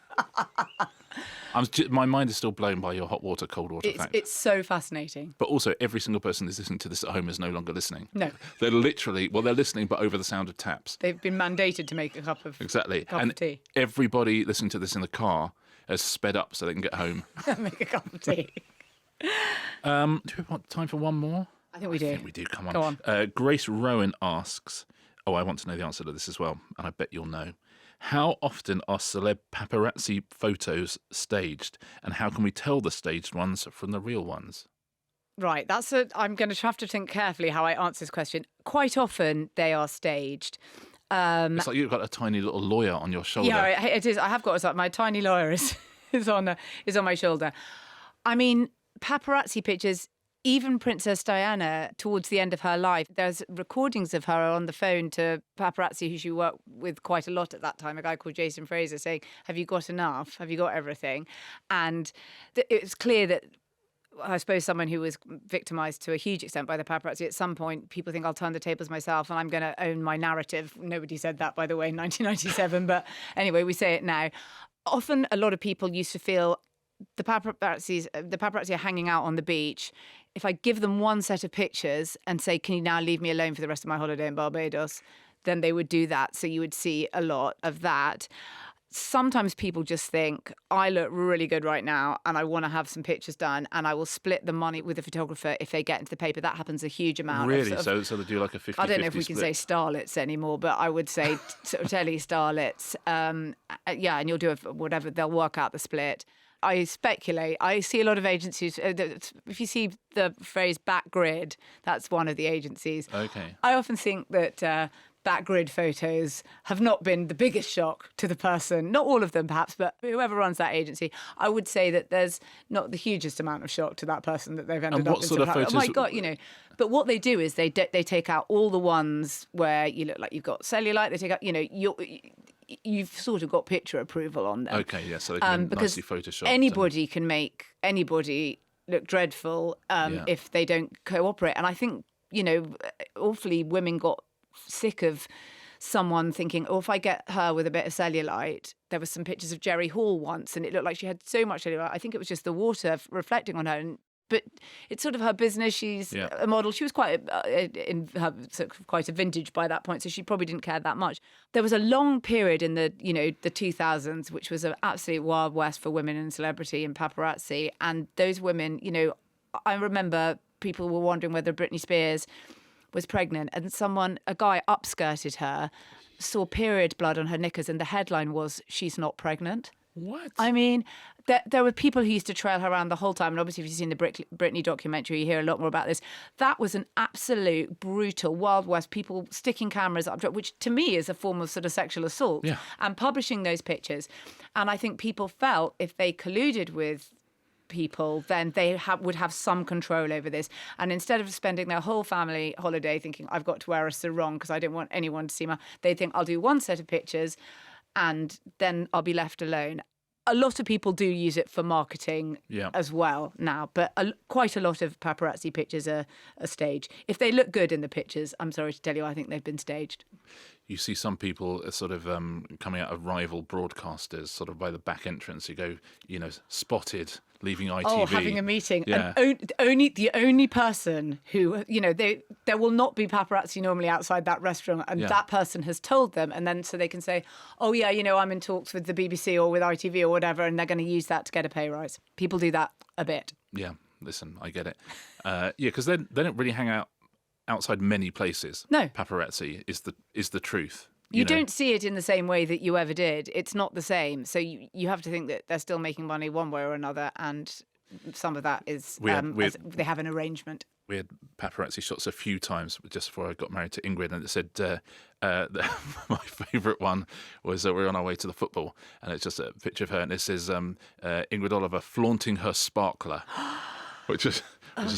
My mind is still blown by your hot water, cold water fact. It's so fascinating. But also, every single person who's listening to this at home is no longer listening. No. They're literally, they're listening, but over the sound of taps. They've been mandated to make a cup of tea. Everybody listening to this in the car has sped up so they can get home. Make a cup of tea. Do we want time for one more? I think we do. Come on. Go on. Grace Rowan asks, I want to know the answer to this as well, and I bet you'll know. How often are celeb paparazzi photos staged, and how can we tell the staged ones from the real ones? Right, I'm going to have to think carefully how I answer this question. Quite often they are staged. It's like you've got a tiny little lawyer on your shoulder. Yeah, it is. I have got my tiny lawyer is on my shoulder. I mean, paparazzi pictures. Even Princess Diana, towards the end of her life, there's recordings of her on the phone to paparazzi who she worked with quite a lot at that time, a guy called Jason Fraser, saying, have you got enough? Have you got everything? And it's clear that, I suppose, someone who was victimised to a huge extent by the paparazzi, at some point, people think I'll turn the tables myself and I'm going to own my narrative. Nobody said that, by the way, in 1997. But anyway, we say it now. Often, a lot of people used to feel the paparazzi are hanging out on the beach. If I give them one set of pictures and say, can you now leave me alone for the rest of my holiday in Barbados, then they would do that. So you would see a lot of that. Sometimes people just think, I look really good right now and I want to have some pictures done and I will split the money with the photographer if they get into the paper. That happens a huge amount. Really? So they do like a 50-50 I don't know if we can say starlets anymore, but I would say sort of tele-starlets. And you'll do whatever, they'll work out the split. I speculate. I see a lot of agencies. If you see the phrase back grid, that's one of the agencies. Okay. I often think that back grid photos have not been the biggest shock to the person. Not all of them, perhaps, but whoever runs that agency. I would say that there's not the hugest amount of shock to that person that they've ended up in. What sort of photos? Oh my God, But what they do is they take out all the ones where you look like you've got cellulite. They take out, you've sort of got picture approval on them. Okay, yeah, so they can be nicely photoshopped. Anybody can make anybody look dreadful if they don't cooperate. And I think, awfully women got sick of someone thinking, if I get her with a bit of cellulite. There were some pictures of Jerry Hall once and it looked like she had so much cellulite. I think it was just the water reflecting on her. But it's sort of her business. She's a model. She was quite quite a vintage by that point, so she probably didn't care that much. There was a long period in the 2000s, which was an absolute wild west for women in celebrity and paparazzi. And those women, I remember people were wondering whether Britney Spears was pregnant, and a guy upskirted her, saw period blood on her knickers, and the headline was, "She's not pregnant." What? I mean, there were people who used to trail her around the whole time. And obviously, if you've seen the Britney documentary, you hear a lot more about this. That was an absolute brutal Wild West. People sticking cameras up, which to me is a form of sort of sexual assault, and publishing those pictures. And I think people felt if they colluded with people, then they would have some control over this. And instead of spending their whole family holiday thinking, I've got to wear a sarong because I don't want anyone to see they think, I'll do one set of pictures and then I'll be left alone. A lot of people do use it for marketing as well now, but quite a lot of paparazzi pictures are staged. If they look good in the pictures, I'm sorry to tell you, I think they've been staged. You see some people sort of coming out of rival broadcasters, sort of by the back entrance. You go, spotted leaving ITV. Oh, having a meeting. Yeah. And the only person who, there will not be paparazzi normally outside that restaurant, and that person has told them, and then so they can say, oh yeah, I'm in talks with the BBC or with ITV or whatever, and they're going to use that to get a pay rise. People do that a bit. Yeah, listen, I get it. Because they don't really hang out outside many places. No. Paparazzi is the truth. You don't see it in the same way that you ever did. It's not the same. So you have to think that they're still making money one way or another, and some of that is they have an arrangement. We had paparazzi shots a few times just before I got married to Ingrid, and it said my favourite one was we're on our way to the football, and it's just a picture of her, and it says Ingrid Oliver flaunting her sparkler, which is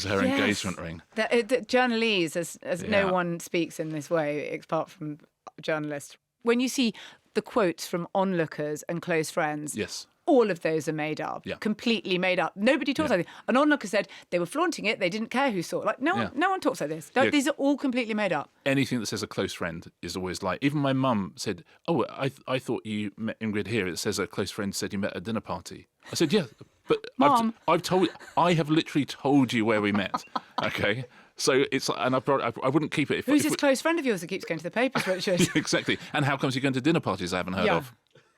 her engagement ring. The journalese, as no one speaks in this way apart from journalists. When you see the quotes from onlookers and close friends, yes, all of those are made up, completely made up. Nobody talks like this. An onlooker said they were flaunting it. They didn't care who saw it. Like no one talks like this. These are all completely made up. Anything that says a close friend is always like. Even my mum said, "Oh, I thought you met Ingrid here. It says a close friend said you met at a dinner party." I said, "Yeah, but Mom, I have literally told you where we met." Okay. So it's, and I wouldn't keep it. Who's this close friend of yours that keeps going to the papers, Richard? Exactly. And how comes you're going to dinner parties I haven't heard of?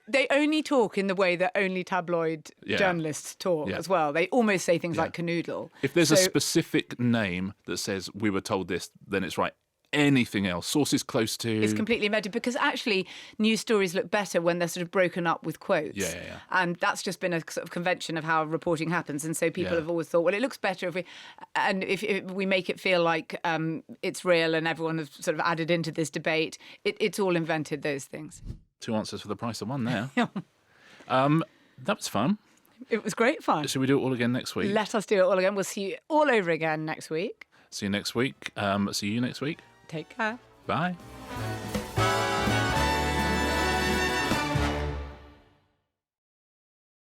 They only talk in the way that only tabloid journalists talk as well. They almost say things like canoodle. If there's a specific name that says we were told this, then it's right. Anything else, sources close to... It's completely invented, because actually news stories look better when they're sort of broken up with quotes. Yeah. And that's just been a sort of convention of how reporting happens. And so people have always thought, well, it looks better if we make it feel like it's real, and everyone has sort of added into this debate. It's all invented, those things. 2 answers for the price of 1 there. That was fun. It was great fun. Should we do it all again next week? Let us do it all again. We'll see you all over again next week. See you next week. See you next week. Take care. Bye.